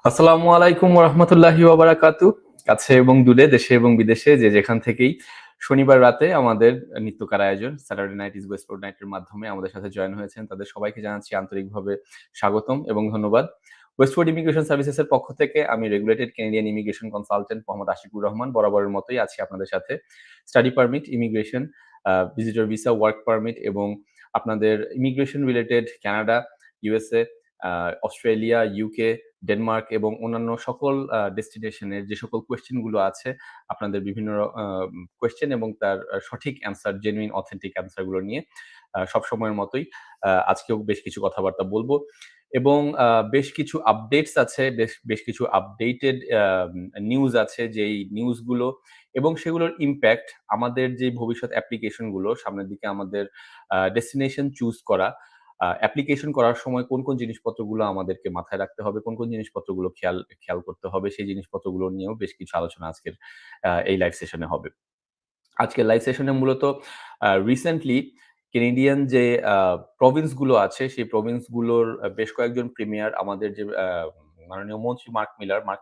আসসালামু আলাইকুম ওরহমতুল্লাহি ওয়াবারাকাতু। কাছে এবং দূরে, দেশে এবং বিদেশে যে যেখান থেকেই শনিবার রাতে আমাদের নিত্যকার আয়োজন স্যাটারডে নাইট ইজ ওয়েস্টফোর্ড নাইট এর মাধ্যমে আমাদের সাথে জয়েন হয়েছেন তাদের সবাইকে জানাচ্ছি আন্তরিকভাবে স্বাগতম এবং ধন্যবাদ। ওয়েস্টফোর্ড ইমিগ্রেশন সার্ভিসেস এর পক্ষ থেকে আমি regulated Canadian immigration consultant Mohammad Ashikur Rahman বরাবরের মতোই আছি আপনাদের সাথে। Study permit, immigration, visitor visa, work permit এবং আপনাদের immigration related Canada, USA, Australia, UK, Denmark এবং অন্যান্য সকল ডেস্টিনেশনের যে সকল কোয়েশ্চেন গুলো আছে, আপনাদের বিভিন্ন কোয়েশ্চেন এবং তার সঠিক অ্যান্সার, জেনুইন অথেন্টিক অ্যান্সার গুলো নিয়ে সবসময়ের মতোই আজকেও বেশ কিছু কথাবার্তা বলবো এবং বেশ কিছু আপডেটস আছে, বেশ কিছু আপডেটেড নিউজ আছে, যেই নিউজগুলো এবং সেগুলোর ইমপ্যাক্ট আমাদের যে ভবিষ্যৎ অ্যাপ্লিকেশন গুলো সামনের দিকে আমাদের ডেস্টিনেশন চুজ করা, অ্যাপ্লিকেশন করার সময় কোন জিনিসপত্রগুলো আমাদেরকে মাথায় রাখতে হবে, কোন জিনিসপত্রগুলো খেয়াল করতে হবে, সেই জিনিসপত্রগুলো নিয়েও বেশ কিছু আলোচনা আজকের এই লাইভ সেশনে হবে। আজকের লাইভ সেশনে মূলত রিসেন্টলি কেনেডিয়ান যে প্রভিন্স গুলো আছে, সেই প্রভিন্স গুলোর বেশ কয়েকজন প্রিমিয়ার আমাদের যে মাননীয় মন্ত্রী মার্ক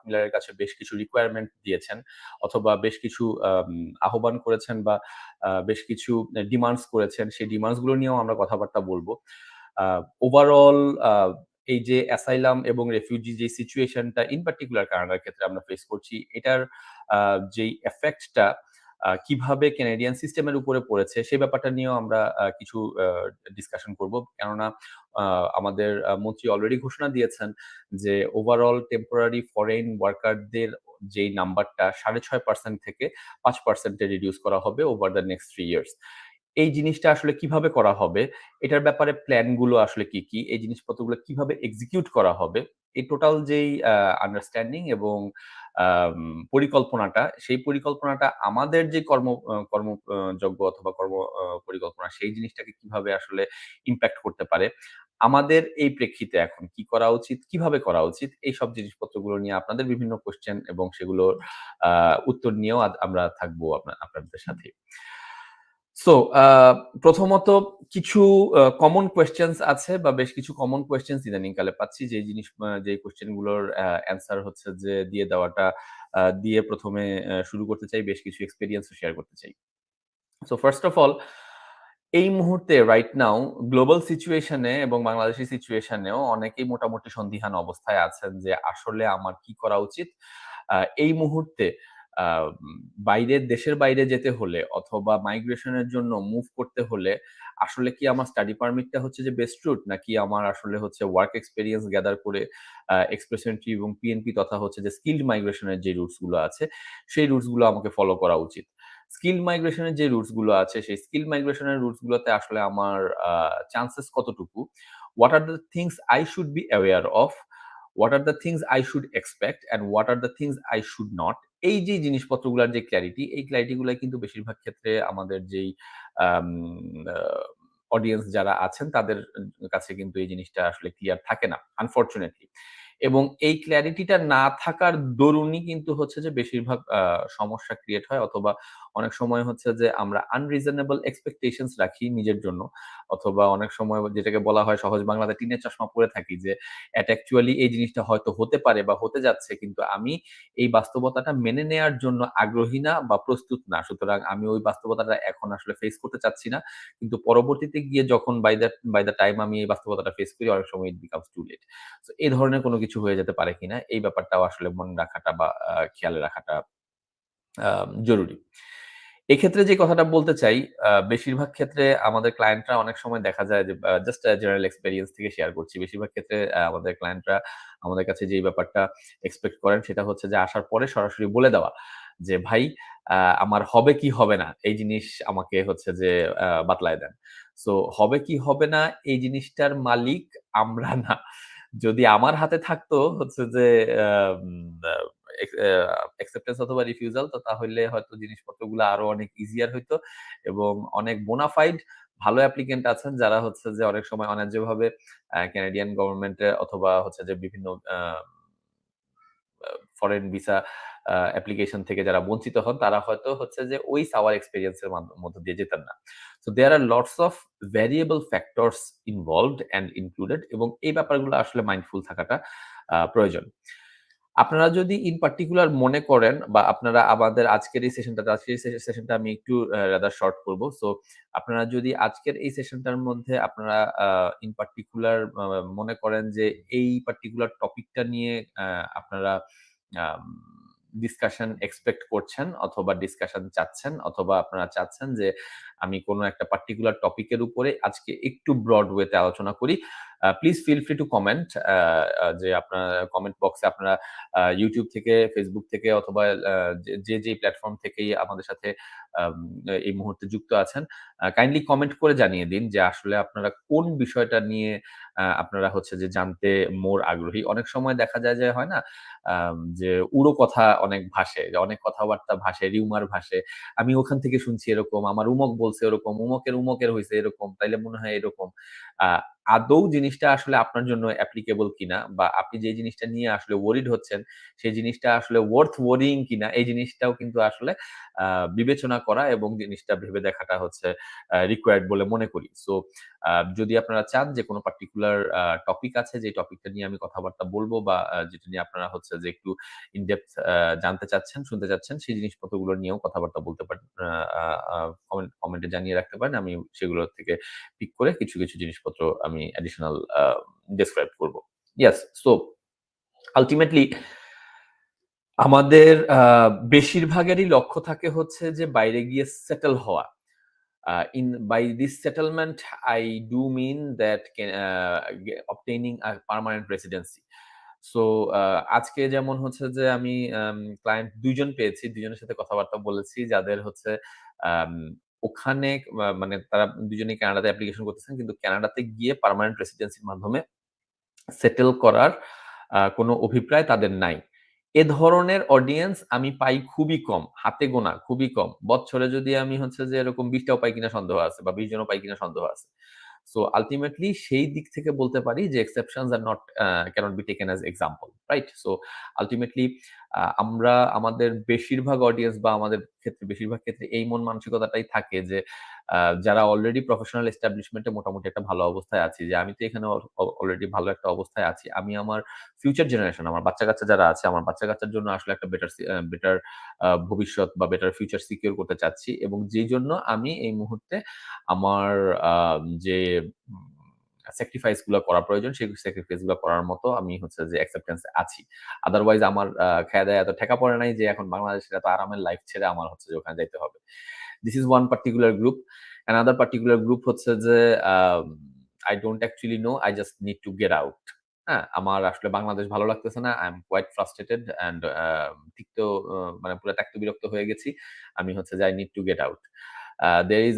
মিলারের কাছে বেশ কিছু রিকোয়ারমেন্ট দিয়েছেন অথবা বেশ কিছু আহ্বান করেছেন বা বেশ কিছু ডিমান্ডস করেছেন। সেই ডিমান্ডস গুলো নিয়েও আমরা কথাবার্তা বলবো। ওভারঅল এই যে অ্যাসাইলাম এবং রেফিউজি যে সিচুয়েশনটা ইন পার্টিকুলার কানাডার ক্ষেত্রে আমরা ফেস করছি, এটার যেই এফেক্টটা কিভাবে কানাডিয়ান সিস্টেমের উপরে পড়েছে, সেই ব্যাপারটা নিয়েও আমরা কিছু ডিসকাশন করব। কেননা আমাদের মন্ত্রী অলরেডি ঘোষণা দিয়েছেন যে ওভারঅল টেম্পোরারি ফরেন ওয়ার্কারদের যেই নাম্বারটা 6.5% থেকে 5% এ রিডিউস করা হবে ওভার দ্য নেক্সট 3 ইয়ার্স। এই জিনিসটা আসলে কিভাবে করা হবে, এটার ব্যাপারে প্ল্যান গুলো আসলে কি, এই জিনিসপত্রগুলো কিভাবে এক্সিকিউট করা হবে, এই টোটাল যেই আন্ডারস্ট্যান্ডিং এবং পরিকল্পনাটা, সেই পরিকল্পনাটা আমাদের যে কর্মযোগ্য অথবা পরিকল্পনা, সেই জিনিসটাকে কিভাবে আসলে ইমপ্যাক্ট করতে পারে। আমাদের এই প্রেক্ষিতে এখন কি করা উচিত, কিভাবে করা উচিত, এইসব জিনিসপত্রগুলো নিয়ে আপনাদের বিভিন্ন কোয়েশ্চেন এবং সেগুলোর উত্তর নিয়েও আমরা থাকবো আপনাদের সাথে। সো প্রথমত কিছু কমন কোয়েশ্চেনস আছে বা বেশ কিছু কমন কোয়েশ্চেনস ইদানিংকালে পাচ্ছি। যে কোয়েশ্চেন গুলোর অ্যান্সার হচ্ছে যে দিয়ে ১ম এ শুরু করতে চাই। বেশ কিছু এক্সপেরিয়েন্স ও শেয়ার করতে চাই। সো ফার্স্ট অফ অল, এই মুহূর্তে রাইট নাও গ্লোবাল সিচুয়েশন এ এবং বাংলাদেশী সিচুয়েশন এও অনেকেই মোটামুটি সন্দিহান অবস্থায় আছেন যে আসলে আমার কি করা উচিত? এই মুহূর্তে আ দেশের বাইরে যেতে হলে অথবা মাইগ্রেশন এর জন্য মুভ করতে হলে আসলে কি আমার স্টাডি পারমিটটা হচ্ছে যে বেস্ট রুট, নাকি আমার আসলে হচ্ছে ওয়ার্ক এক্সপেরিয়েন্স গ্যাদার করে এক্সপ্রেস এন্ট্রি এবং পিএনপি তথা হচ্ছে যে স্কিলড মাইগ্রেশন এর যে রুটস গুলো আছে, সেই রুটস গুলো আমাকে ফলো করা উচিত। স্কিল মাইগ্রেশন এর যে রুটস গুলো আছে, সেই স্কিল মাইগ্রেশন এর রুটস গুলোতে আসলে আমার চান্সেস কতটুকু? What are the things I should be aware of? What are the things I should expect and what are the things I should not? এই যে জিনিসপত্রগুলার যে ক্লারিটি, এই ক্লারিটি গুলাই কিন্তু বেশিরভাগ ক্ষেত্রে আমাদের যেই আম আ অডিয়েন্স যারা আছেন তাদের কাছে কিন্তু এই জিনিসটা আসলে ক্লিয়ার থাকে না, আনফরচুনেটলি। এবং এই ক্লারিটিটা না থাকার দরুনই কিন্তু হচ্ছে যে বেশিরভাগ সমস্যা ক্রিয়েট হয় অথবা অনেক সময় হচ্ছে যে আমরা আনরিজনেবল এক্সপেকটেশনস রাখি নিজের জন্য, অথবা অনেক সময় যেটাকে বলা হয় সহজ বাংলাতে টিনের চশমা পরে থাকি যে এটা অ্যাকচুয়ালি এই জিনিসটা হয়তো হতে পারে বা হতে যাচ্ছে, কিন্তু আমি এই বাস্তবতাটা মেনে নেয়ার জন্য আগ্রহী না বা প্রস্তুত না। সুতরাং আমি ওই বাস্তবতাটা এখন আসলে ফেস করতে চাচ্ছি না। কিন্তু পরবর্তীতে গিয়ে যখন বাই দ্য টাইম আমি এই বাস্তবতাটা ফেস করি, অনেক সময় it becomes too late. So এই ধরনের কোনো কিছু হয়ে যেতে পারে কিনা, এই ব্যাপারটাও আসলে মনে রাখাটা বা খেয়ালে রাখাটা জরুরি। এক্ষেত্রে যে কথাটা বলতে চাই, বেশিরভাগ ক্ষেত্রে আমাদের ক্লায়েন্টরা অনেক সময় দেখা যায় যে জাস্ট জেনারেল এক্সপেরিয়েন্স থেকে শেয়ার করছি। বেশিরভাগ ক্ষেত্রে আমাদের ক্লায়েন্টরা আমাদের কাছে যেই ব্যাপারটা এক্সপেক্ট করেন সেটা হচ্ছে যে আসার পরে সরাসরি বলে দেওয়া যে, "ভাই, আমার হবে কি হবে না এই জিনিস আমাকে হচ্ছে যে বাতলায় দেন।" সো হবে কি হবে না এই জিনিসটার মালিক আমরা না। যদি আমার হাতে থাকতো হচ্ছে যে আম আ এক্স আ অ্যাকসেপ্টেন্স অথবা রিফিউজাল, তো তাহলে হয়তো জিনিসপত্রগুলো আরো অনেক ইজিয়ার হইতো এবং অনেক বোনাফাইড ভালো অ্যাপ্লিকেন্ট আছেন যারা হচ্ছে যে অনেক সময় অন্যায্যভাবে কানাডিয়ান গভর্নমেন্ট এ অথবা হচ্ছে যে বিভিন্ন আ আ ফরেন ভিসা অ্যাপ্লিকেশন থেকে যারা বঞ্চিত হন, তারা হয়তো হচ্ছে যে ওই সাওয়ার এক্সপেরিয়েন্স এর মধ্য দিয়ে যেতেন না। So there are lots of variable factors involved and included এবং এই ব্যাপারগুলো আসলে মাইন্ডফুল থাকাটা প্রয়োজন। আপনারা যদি ইন পার্টিকুলার মনে করেন বা আপনারা আমাদের আজকের এই সেশনটা আমি একটু রাদার শর্ট করব। সো আপনারা যদি আজকের এই সেশনটার মধ্যে আপনারা ইন পার্টিকুলার মনে করেন যে এই পার্টিকুলার টপিকটা নিয়ে আপনারা আম ডিসকাশন এক্সপেক্ট করছেন অথবা ডিসকাশন চাচ্ছেন অথবা আপনারা চাচ্ছেন যে আমি কোনো একটা পার্টিকুলার টপিকের উপরে আজকে একটু ব্রড ওয়েতে আলোচনা করি। Please feel free to comment যে আপনারা কমেন্ট বক্সে আপনারা YouTube থেকে, Facebook থেকে অথবা যে প্ল্যাটফর্ম থেকেই আমাদের সাথে আম এই মুহূর্তে যুক্ত আছেন, কাইন্ডলি কমেন্ট করে জানিয়ে দিন যে আসলে আপনারা কোন বিষয়টা নিয়ে আপনারা হচ্ছে যে জানতে মোর আগ্রহী। অনেক সময় দেখা যায় যে হয় না? যে উড়ো কথা অনেক ভাসে, যে অনেক কথাবার্তা ভাসে, রিউমার ভাসে। আমি ওখান থেকে শুনছি এরকম, আমার উমক বলছে ওরকম, উমকের হইছে এরকম, তাইলে মনে হয় এরকম। আ আদৌ জিনিসটা আসলে আপনার জন্য অ্যাপ্লিকেবল কিনা বা আপনি যে জিনিসটা নিয়ে আসলে ওয়ারিড হচ্ছেন, সেই জিনিসটা আসলে ওয়ার্থ ওয়ারিং কিনা এই জিনিসটাও কিন্তু আসলে আ বিবেচনা করা এবং জিনিসটা ভেবে দেখাটা হচ্ছে রিকোয়ার্ড বলে মনে করি। সো যদি আপনারা চান যে কোনো পার্টিকুলার টপিক আছে যে টপিকটা নিয়ে আমি কথাবার্তা বলব বা যেটা নিয়ে আপনারা হচ্ছে যে একটু ইন ডেপথ জানতে চাচ্ছেন, শুনতে চাচ্ছেন সেই জিনিসপত্রগুলো নিয়েও কথাবার্তা বলতে পারেন। আ আ আ কমেন্টে জানিয়ে রাখতে পারেন। আমি সেগুলোর থেকে পিক করে কিছু জিনিসপত্র আমি অ্যাডিশনাল ডেসক্রাইব করব। ইয়েস, সো আল্টিমেটলি আমাদের বেশিরভাগেরই লক্ষ্য থাকে হচ্ছে যে বাইরে গিয়ে সেটেল হওয়া। By this settlement, I do mean that obtaining a permanent residency. So আজকে যেমন হচ্ছে যে আমি ক্লায়েন্ট ২ জন পেয়েছি। ২ জনের সাথে কথাবার্তা বলেছি যাদের হচ্ছে আম ওখানে মানে তারা ২ জনেই কানাডাতে অ্যাপ্লিকেশন করতেছেন। কিন্তু কানাডাতে গিয়ে পার্মানেন্ট রেসিডেন্সির মাধ্যমে সেটেল করার কোনো অভিপ্রায় তাদের নাই। এ ধরনের অডিয়েন্স আমি পাই খুবই কম। হাতে গোনা, খুবই কম। বৎসরে যদি আমি হচ্ছে যে এরকম ২০ টাও পাই কিনা সন্দেহ আছে বা ২০ জনও পাই কিনা সন্দেহ আছে। সো আল্টিমেটলি সেই দিক থেকে বলতে পারি যে exceptions are not cannot be taken as example, right? So ultimately আমরা আমাদের বেশিরভাগ অডিয়েন্স বা আমাদের ক্ষেত্রে বেশিরভাগ ক্ষেত্রে এই মন মানসিকতাটাই থাকে যে যারা অলরেডি প্রফেশনাল এস্টাবলিশমেন্ট এ মোটামুটি একটা ভালো অবস্থায় আছি। যে আমি তো এখানে অলরেডি ভালো একটা অবস্থায় আছি। আমি আমার ফিউচার জেনারেশন, আমার বাচ্চা-কাচ্চা যারা আছে, আমার বাচ্চা-কাচ্চার জন্য আসলে একটা বেটার ভবিষ্যৎ বা বেটার ফিউচার সিকিউর করতে চাচ্ছি এবং যেজন্য আমি এই মুহূর্তে আমার আ যে উম স্যাক্রিফাইস গুলা করা প্রয়োজন, সেই স্যাক্রিফাইস গুলা করার মতো আমি হচ্ছে যে অ্যাকসেপ্টেন্স এ আছি। আদারওয়াইজ আমার খায়া-দায়া এত ঠেকা পড়ে নাই যে এখন বাংলাদেশের এত আরামের লাইফ ছেড়ে আমার হচ্ছে যে ওখানে যাইতে হবে। This is one particular group. Another particular group হচ্ছে যে I don't actually know, I just need to get out. হ্যাঁ? আমার আসলে বাংলাদেশ ভালো লাগতেছে না। I am quite frustrated and তিক্ত মানে পুরা ত্যক্ত বিরক্ত হয়ে গেছি। আমি হচ্ছে যে I need to get out. There is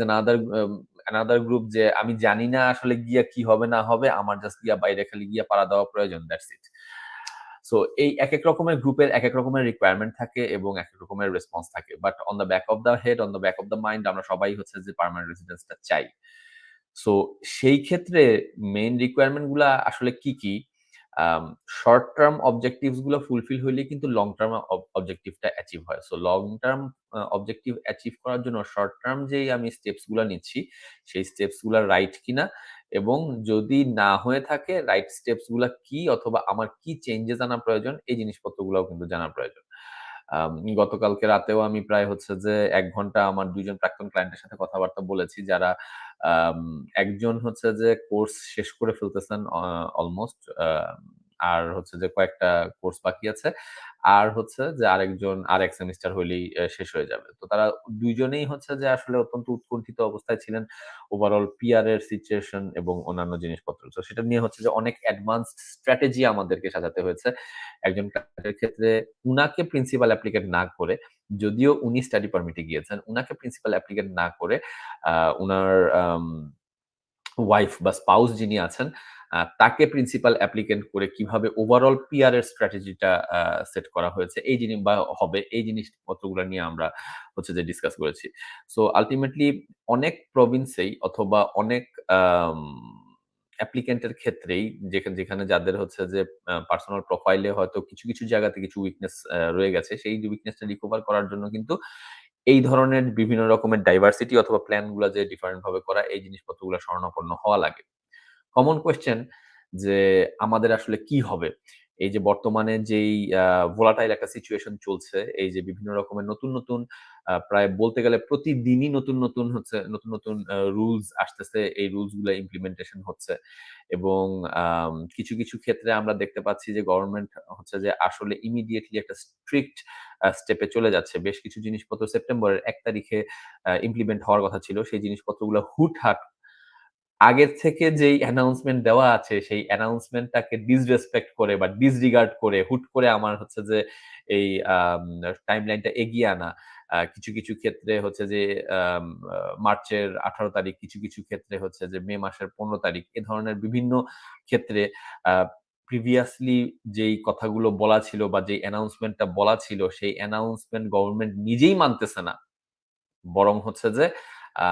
another group যে আমি জানি না আসলে গিয়া কি হবে না হবে। আমার জাস্ট গিয়া বাইরে খালি গিয়া পাড়া দেওয়া প্রয়োজন। That's it. সো এই একেক রকমের গ্রুপের একেক রকমের রিকোয়ারমেন্ট থাকে এবং একেক রকমের রেসপন্স থাকে। But on the back of the head, on the back of the mind আমরা সবাই হচ্ছে যে পার্মানেন্ট রেসিডেন্স টা চাই। সো সেই ক্ষেত্রে মেইন রিকোয়ারমেন্ট গুলা আসলে কি? আম শর্ট টার্ম অবজেক্টিভস গুলা ফুলফিল হইলেই কিন্তু লং টার্ম অবজেক্টিভ টা অ্যাচিভ হয়। So long term objective achieve করার জন্য শর্ট টার্ম যেই আমি স্টেপস গুলা নিচ্ছি, সেই স্টেপস গুলা রাইট কিনা এবং যদি না হয়ে থাকে রাইট স্টেপস গুলা কি অথবা আমার কি চেঞ্জেস আনা প্রয়োজন এই জিনিসপত্রগুলাও কিন্তু জানা প্রয়োজন। গতকালকে রাতেও আমি প্রায় হচ্ছে যে ১ ঘন্টা আমার ২ জন প্রাক্তন ক্লায়েন্টের সাথে কথাবার্তা বলেছি যারা আম একজন হচ্ছে যে কোর্স শেষ করে ফেলতেছেন অলমোস্ট আর হচ্ছে যে কয়েকটা কোর্স বাকি আছে। আর হচ্ছে যে আরেকজন আরেক সেমিস্টার হইলেই শেষ হয়ে যাবে। তো তারা ২ জনেই হচ্ছে যে আসলে অত্যন্ত উৎকণ্ঠিত অবস্থায় ছিলেন ওভারঅল পিআর এর সিচুয়েশন এবং অন্যান্য জিনিসপত্র। তো সেটা নিয়ে হচ্ছে যে অনেক অ্যাডভান্সড স্ট্র্যাটেজি আমাদেরকে সাজাতে হয়েছে। একজন ক্লায়েন্টের ক্ষেত্রে উনাকে প্রিন্সিপাল অ্যাপ্লিকেন্ট না করে, যদিও উনি স্টাডি পারমিটে গিয়েছেন, উনাকে প্রিন্সিপাল অ্যাপ্লিকেন্ট না করে উনার ওয়াইফ বা স্পাউস যিনি আছেন, তাকে প্রিন্সিপাল অ্যাপ্লিকেন্ট করে কিভাবে ওভারঅল পিআর এর স্ট্র্যাটেজিটা সেট করা হয়েছে এই বা হবে এই জিনিসপত্রগুলো নিয়ে আমরা হচ্ছে যে ডিসকাস করেছি। সো আল্টিমেটলি অনেক প্রভিন্সেই অথবা অনেক আম অ্যাপ্লিকেন্টের ক্ষেত্রেই যেখানে যাদের হচ্ছে যে পার্সোনাল প্রোফাইলে হয়তো কিছু জায়গাতে কিছু উইকনেস রয়ে গেছে, সেই উইকনেসটা রিকভার করার জন্য কিন্তু এই ধরনের বিভিন্ন রকমের ডাইভার্সিটি অথবা প্ল্যান গুলা যে ডিফারেন্ট ভাবে করা এই জিনিসপত্রগুলো শরণাপন্ন হওয়া লাগে। কমন কোয়েশ্চেন যে আমাদের আসলে কি হবে? এই যে বর্তমানে যেই ভোলাটাইল একটা সিচুয়েশন চলছে, এই যে বিভিন্ন রকমের নতুন, নতুন প্রায় বলতে গেলে প্রতিদিনই নতুন, নতুন নতুন, নতুন রুলস আসতেছে। এই রুলস গুলা ইমপ্লিমেন্টেশন হচ্ছে। এবং কিছু, কিছু ক্ষেত্রে আমরা দেখতে পাচ্ছি যে গভর্নমেন্ট হচ্ছে যে আসলে ইমিডিয়েটলি একটা স্ট্রিক্ট স্টেপে চলে যাচ্ছে। বেশ কিছু জিনিসপত্র সেপ্টেম্বরের ১ তারিখে ইমপ্লিমেন্ট হওয়ার কথা ছিল। সেই জিনিসপত্রগুলো হুটহাট আগের থেকে যেই অ্যানাউন্সমেন্ট দেওয়া আছে, সেই অ্যানাউন্সমেন্টটাকে ডিসরেসপেক্ট করে বা ডিসরিগার্ড করে হুট করে আমার হচ্ছে যে এই আম টাইমলাইনটা এগিয়ে আনা। কিছু, কিছু ক্ষেত্রে হচ্ছে যে আম আ মার্চের ১৮ তারিখ, কিছু, কিছু ক্ষেত্রে হচ্ছে যে মে মাসের ১৫ তারিখ। এ ধরনের বিভিন্ন ক্ষেত্রে আ প্রিভিয়াসলি যেই কথাগুলো বলা ছিল বা যেই অ্যানাউন্সমেন্টটা বলা ছিল, সেই অ্যানাউন্সমেন্ট গভর্নমেন্ট নিজেই মানতেছে না। বরং হচ্ছে যে আ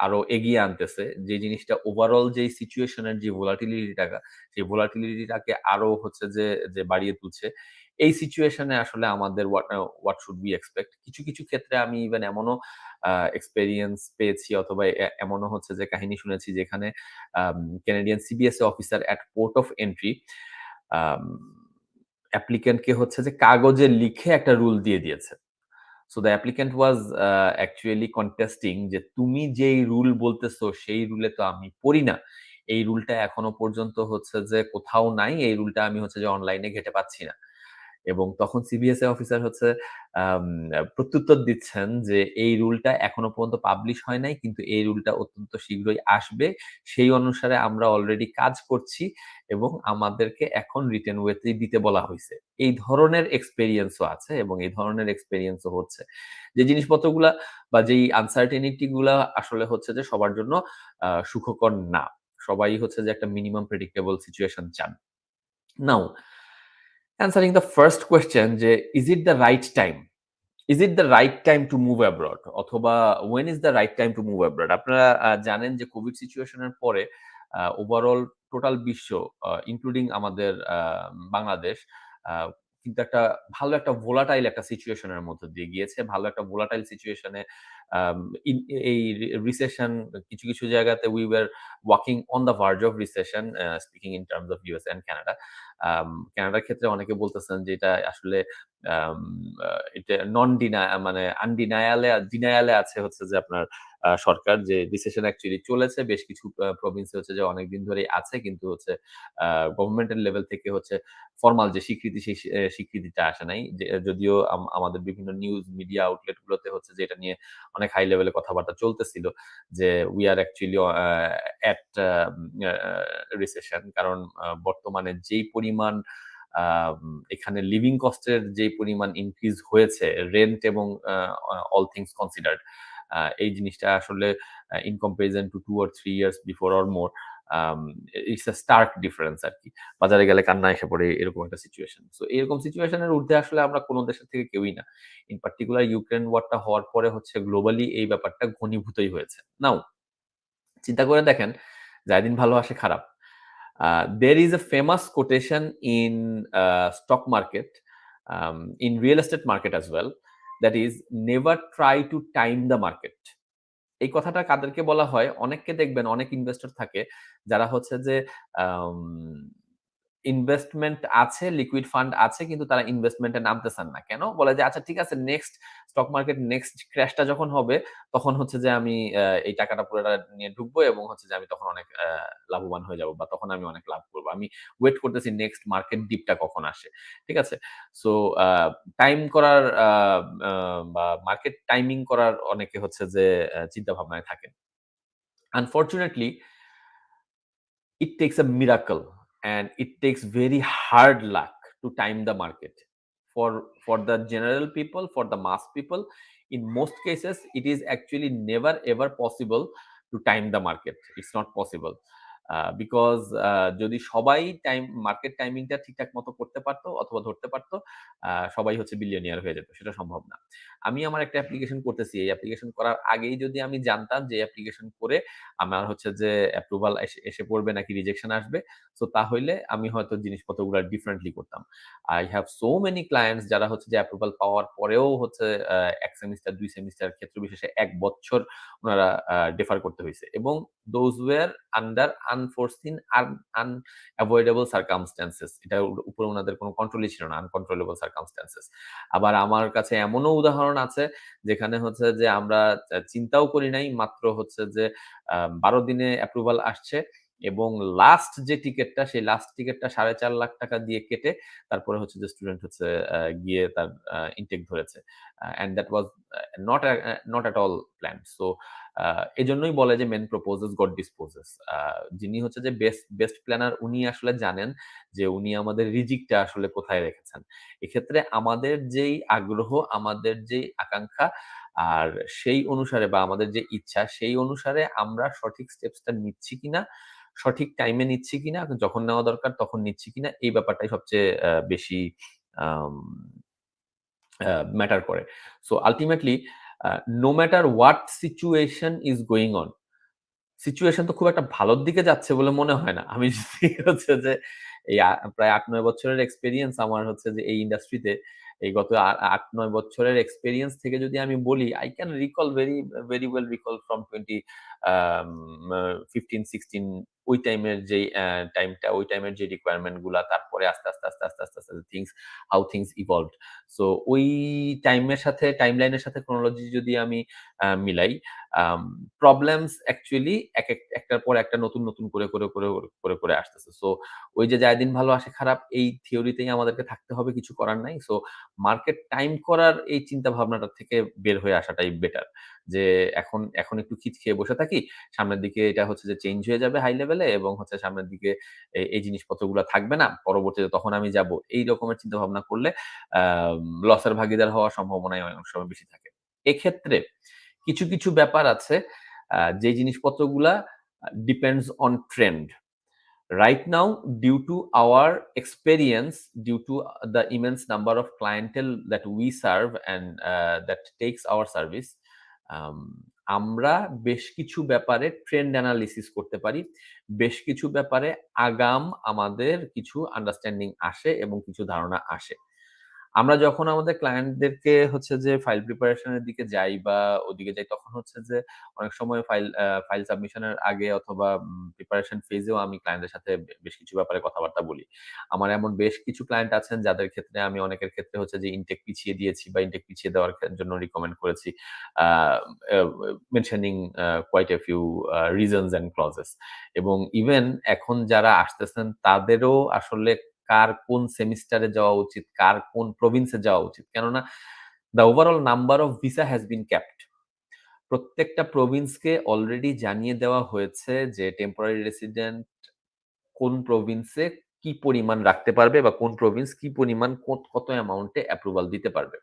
আরো এগিয়ে আনতেছে। যে জিনিসটা ওভারঅল যেই সিচুয়েশন এর যে ভোলাটিলিটিটাকে সেই ভোলাটিলিটিটাকে আরো হচ্ছে যে বাড়িয়ে তুলছে। এই সিচুয়েশন এ আসলে আমাদের হোয়াট শুড উই এক্সপেক্ট? কিছু, কিছু ক্ষেত্রে আমি ইভেন এমনও এক্সপেরিয়েন্স পেয়েছি অথবা এমনও হচ্ছে যে কাহিনী শুনেছি যেখানে Canadian CBSE officer at port of entry um applicant কে হচ্ছে যে কাগজে লিখে একটা রুল দিয়ে দিয়েছে। So the applicant was actually contesting যে তুমি যেই রুল বলতেছো সেই রুলে তো আমি পড়ি না। এই রুলটা এখনো পর্যন্ত হচ্ছে যে কোথাও নাই। এই রুলটা আমি হচ্ছে যে অনলাইনে ঘেঁটে পাচ্ছি না। এবং তখন সিবিএসই অফিসার হচ্ছে আম প্রত্যুত্তর দিচ্ছেন যে, "এই রুলটা এখনো পর্যন্ত পাবলিশ হয় নাই। কিন্তু এই রুলটা অত্যন্ত শীঘ্রই আসবে। সেই অনুসারে আমরা অলরেডি কাজ করছি এবং আমাদেরকে এখন রিটেন ওয়েতেই দিতে বলা হইছে।" এই ধরনের এক্সপেরিয়েন্স ও আছে এবং এই ধরনের এক্সপেরিয়েন্স ও হচ্ছে। যে জিনিসপত্রগুলা বা যেই আনসার্টেনিটি গুলা আসলে হচ্ছে যে সবার জন্য সুখকর না। সবাই হচ্ছে যে একটা মিনিমাম প্রেডিক্টেবল সিচুয়েশন চান। নাও answering the first question যে is it the right time? Is it the right time to move abroad? অথবা when is the right time to move abroad? আপনারা জানেন যে কোভিড সিচুয়েশন এর পরে ওভারঅল টোটাল বিশ্ব including আমাদের বাংলাদেশ আ কিন্তু একটা ভালো একটা ভোলাটাইল একটা সিচুয়েশন এর মধ্য দিয়ে গিয়েছে। ভালো একটা ভোলাটাইল সিচুয়েশন এ আম ইন এই রিসেশন কিছু, কিছু জায়গাতে we were walking on the verge of recession speaking in terms of US and Canada. কানাডার ক্ষেত্রে অনেকে বলতেছেন যে এটা আসলে আম আ এটা নন ডিনা মানে ডিনায়াল এ আছে হচ্ছে যে আপনার সরকার যে রিসেশন অ্যাকচুয়ালি চলেছে। বেশ কিছু প্রভিন্সে হচ্ছে যে অনেকদিন ধরেই আছে। কিন্তু হচ্ছে আ গভর্নমেন্টের লেভেল থেকে হচ্ছে ফরমাল যে স্বীকৃতি সেই স্বীকৃতিটা আসে নাই। যে যদিও আমাদের বিভিন্ন নিউজ মিডিয়া আউটলেট গুলোতে হচ্ছে যে এটা নিয়ে অনেক হাই লেভেলে কথাবার্তা চলতেছিল যে we are actually at a recession কারণ বর্তমানে যেই পরিমাণ আম এখানে লিভিং কস্ট এর যে পরিমাণ ইনক্রিজ হয়েছে, রেন্ট এবং অল থিংস কনসিডার্ড এই জিনিসটা আসলে in comparison to 2 or 3 years before or more um it's a stark difference আরকি। বাজারে গেলে কান্না এসে পড়ে এরকম একটা সিচুয়েশন। সো এরকম সিচুয়েশন এর ঊর্ধ্বে আসলে আমরা কোন দেশের থেকে কেউই না। ইন পার্টিকুলার ইউক্রেন ওয়ারটা হওয়ার পরে হচ্ছে গ্লোবালি এই ব্যাপারটা ঘনীভূতই হয়েছে। নাও চিন্তা করে দেখেন, "যার দিন ভালো আসে খারাপ।" There is a famous quotation in stock market, in real estate market as well, that is, "Never try to time the market." এই কথাটা কাদেরকে বলা হয়? অনেককে দেখবেন অনেক ইনভেস্টর থাকে যারা হচ্ছে যে আম ইনভেস্টমেন্ট আছে, লিকুইড ফান্ড আছে কিন্তু তারা ইনভেস্টমেন্ট এ নামতে চান না। কেন? বলে যে, "আচ্ছা ঠিক আছে নেক্সট স্টক মার্কেট নেক্সট ক্র্যাশটা যখন হবে তখন হচ্ছে যে আমি এই টাকাটা পুরোটা নিয়ে ঢুকবো এবং হচ্ছে যে আমি তখন অনেক লাভবান হয়ে যাবো বা তখন আমি অনেক লাভ করব। আমি ওয়েট করতেছি নেক্সট মার্কেট ডিপটা কখন আসে।" ঠিক আছে? সো আ টাইম করার আ বা মার্কেট টাইমিং করার অনেকে হচ্ছে যে চিন্তা ভাবনায় থাকেন। Unfortunately it takes a miracle and it takes very hard luck to time the market for the general people, for the mass people. In most cases it is actually never ever possible to time the market. It's not possible. Because যদি সবাই market টাইমিংটা ঠিকঠাক মতো করতে পারতো অথবা ধরতে পারতো সবাই হচ্ছে বিলিয়নিয়ার হয়ে যেত, সেটা সম্ভব না। আমি আমার একটা অ্যাপ্লিকেশন করতেছি, এই অ্যাপ্লিকেশন করার আগেই যদি আমি জানতাম যে অ্যাপ্লিকেশন করে আমার হচ্ছে যে অ্যাপ্রুভাল এসে পড়বে নাকি রিজেকশন আসবে, সো তাহলে আমি হয়তো জিনিসপত্রগুলো ডিফারেন্টলি করতাম। I have so many clients যারা হচ্ছে যে অ্যাপ্রুভাল পাওয়ার পরেও হচ্ছে ১ সেমিস্টার ২ সেমিস্টার ক্ষেত্র বিশেষে ১ বছর উনারা ডিফার করতে হইছে এবং those were under unforeseen unavoidable circumstances, এটার উপরে উনাদের কোনো কন্ট্রোলই ছিল না, uncontrollable circumstances। আবার আমার কাছে এমনও উদাহরণ আছে যেখানে হচ্ছে যে আমরা চিন্তাও করি নাই, মাত্র হচ্ছে যে ১২ দিনে অ্যাপ্রুভাল আসছে এবং লাস্ট যে টিকেটটা সেই লাস্ট টিকেটটা ৳৪.৫ লাখ দিয়ে কেটে তারপরে হচ্ছে যে স্টুডেন্ট হচ্ছে গিয়ে তার ইনটেক ধরেছে। And that was not at all planned. So এজন্যই বলে যে মেন প্রপোজেস গড ডিসপোজেস। যিনি হচ্ছে যে বেস্ট প্ল্যানার উনি আসলে জানেন যে উনি আমাদের রিজিকটা আসলে কোথায় রেখেছেন। এক্ষেত্রে আমাদের যেই আগ্রহ, আমাদের যেই আকাঙ্ক্ষা আর সেই অনুসারে বা আমাদের যে ইচ্ছা সেই অনুসারে আমরা সঠিক স্টেপসটা নিচ্ছি কিনা, সঠিক টাইমে নিচ্ছি কিনা, যখন নেওয়া দরকার তখন নিচ্ছি কিনা, এই ব্যাপারটাই সবচেয়ে বেশি আম ম্যাটার করে। So ultimately no matter what situation is going on, situation তো খুব একটা ভালোর দিকে যাচ্ছে বলে মনে হয় না। আমি যদি হচ্ছে যে এই প্রায় ৮-৯ বছরের এক্সপেরিয়েন্স আমার হচ্ছে যে এই ইন্ডাস্ট্রিতে এই গত ৮-৯ বছরের এক্সপেরিয়েন্স থেকে যদি আমি বলি, I can recall very well recall from 20 আম আ 15-16 ওই টাইমের যেই টাইমটা, ওই টাইমের যে রিকোয়ারমেন্ট গুলা, তারপরে আস্তে, আস্তে how things evolved. সো ওই টাইমের সাথে টাইমলাইনের সাথে ক্রোনোলজি যদি আমি মিলাই, আম প্রবলেমস অ্যাকচুয়ালি একটার পর একটা নতুন করে আসতেছে। সো ওই যে যায় দিন ভালো আসে খারাপ, এই থিওরিতেই আমাদেরকে থাকতে হবে, কিছু করার নাই। সো মার্কেট টাইম করার এই চিন্তা ভাবনাটা থেকে বের হয়ে আসাটাই বেটার। যে এখন একটু খিট খেয়ে বসে থাকি। সামনের দিকে এটা হচ্ছে যে চেঞ্জ হয়ে যাবে হাই লেভেলে এবং হচ্ছে সামনের দিকে এই জিনিসপত্রগুলা থাকবে না। পরবর্তীতে তখন আমি যাবো। এই রকমের চিন্তা ভাবনা করলে লসের ভাগীদার হওয়ার সম্ভাবনাই অনেক সময় বেশি থাকে। এক্ষেত্রে কিছু ব্যাপার আছে যে জিনিসপত্রগুলা depends on trend. Right now, due to our experience, due to the immense number of clientele that we serve and that takes our service, um, আমরা বেশ কিছু ব্যাপারে ট্রেন্ড অ্যানালিসিস করতে পারি। বেশ কিছু ব্যাপারে আগাম আমাদের কিছু আন্ডারস্ট্যান্ডিং আসে এবং কিছু ধারণা আসে। আমরা যখন আমাদের ক্লায়েন্টদেরকে হচ্ছে যে ফাইল প্রিপারেশন এর দিকে যাই বা ওদিকে যাই, তখন হচ্ছে যে অনেক সময় ফাইল সাবমিশন এর আগে অথবা প্রিপারেশন ফেজেও আমি ক্লায়েন্টের সাথে বেশ কিছু ব্যাপারে কথাবার্তা বলি। আমার এমন বেশ কিছু ক্লায়েন্ট আছেন যাদের ক্ষেত্রে আমি অনেকের ক্ষেত্রে হচ্ছে যে ইনটেক পিছিয়ে দিয়েছি বা ইনটেক পিছিয়ে দেওয়ার জন্য রিকমেন্ড করেছি। Uh uh mentioning quite a few reasons and clauses. এবং ইভেন এখন যারা আসতেছেন তাদেরও আসলে কার কোন সেমিস্টারে যাওয়া উচিত, কার কোন প্রভিন্সে যাওয়া উচিত। কেননা the overall number of visa has been capped. প্রত্যেকটা প্রভিন্সকে অলরেডি জানিয়ে দেওয়া হয়েছে যে টেম্পোরারি রেসিডেন্ট কোন প্রভিন্সে কি পরিমাণ রাখতে পারবে বা কোন প্রভিন্স কি পরিমাণ কত অ্যামাউন্টে অ্যাপ্রুভাল দিতে পারবে।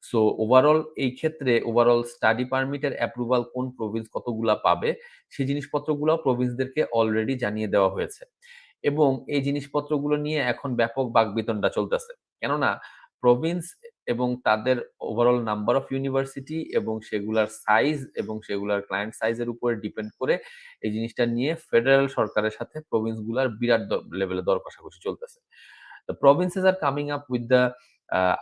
সো ওভারঅল এই ক্ষেত্রে ওভারঅল স্টাডি পারমিটের অ্যাপ্রুভাল কোন প্রভিন্স কতগুলা পাবে, সেই জিনিসপত্রগুলাও প্রভিন্সদেরকে অলরেডি জানিয়ে দেওয়া হয়েছে। এবং এই জিনিসপত্রগুলো নিয়ে এখন ব্যাপক বাকবিতণ্ডা চলতেছে। কেননা প্রভিন্স এবং তাদের ওভারঅল নাম্বার অফ ইউনিভার্সিটি এবং সেগুলার সাইজ এবং সেগুলার ক্লায়েন্ট সাইজের উপরে ডিপেন্ড করে এই জিনিসটা নিয়ে ফেডারেল সরকারের সাথে প্রভিন্স গুলার বিরাট লেভেলে দর কষাকষি চলতেছে। The provinces are coming up with the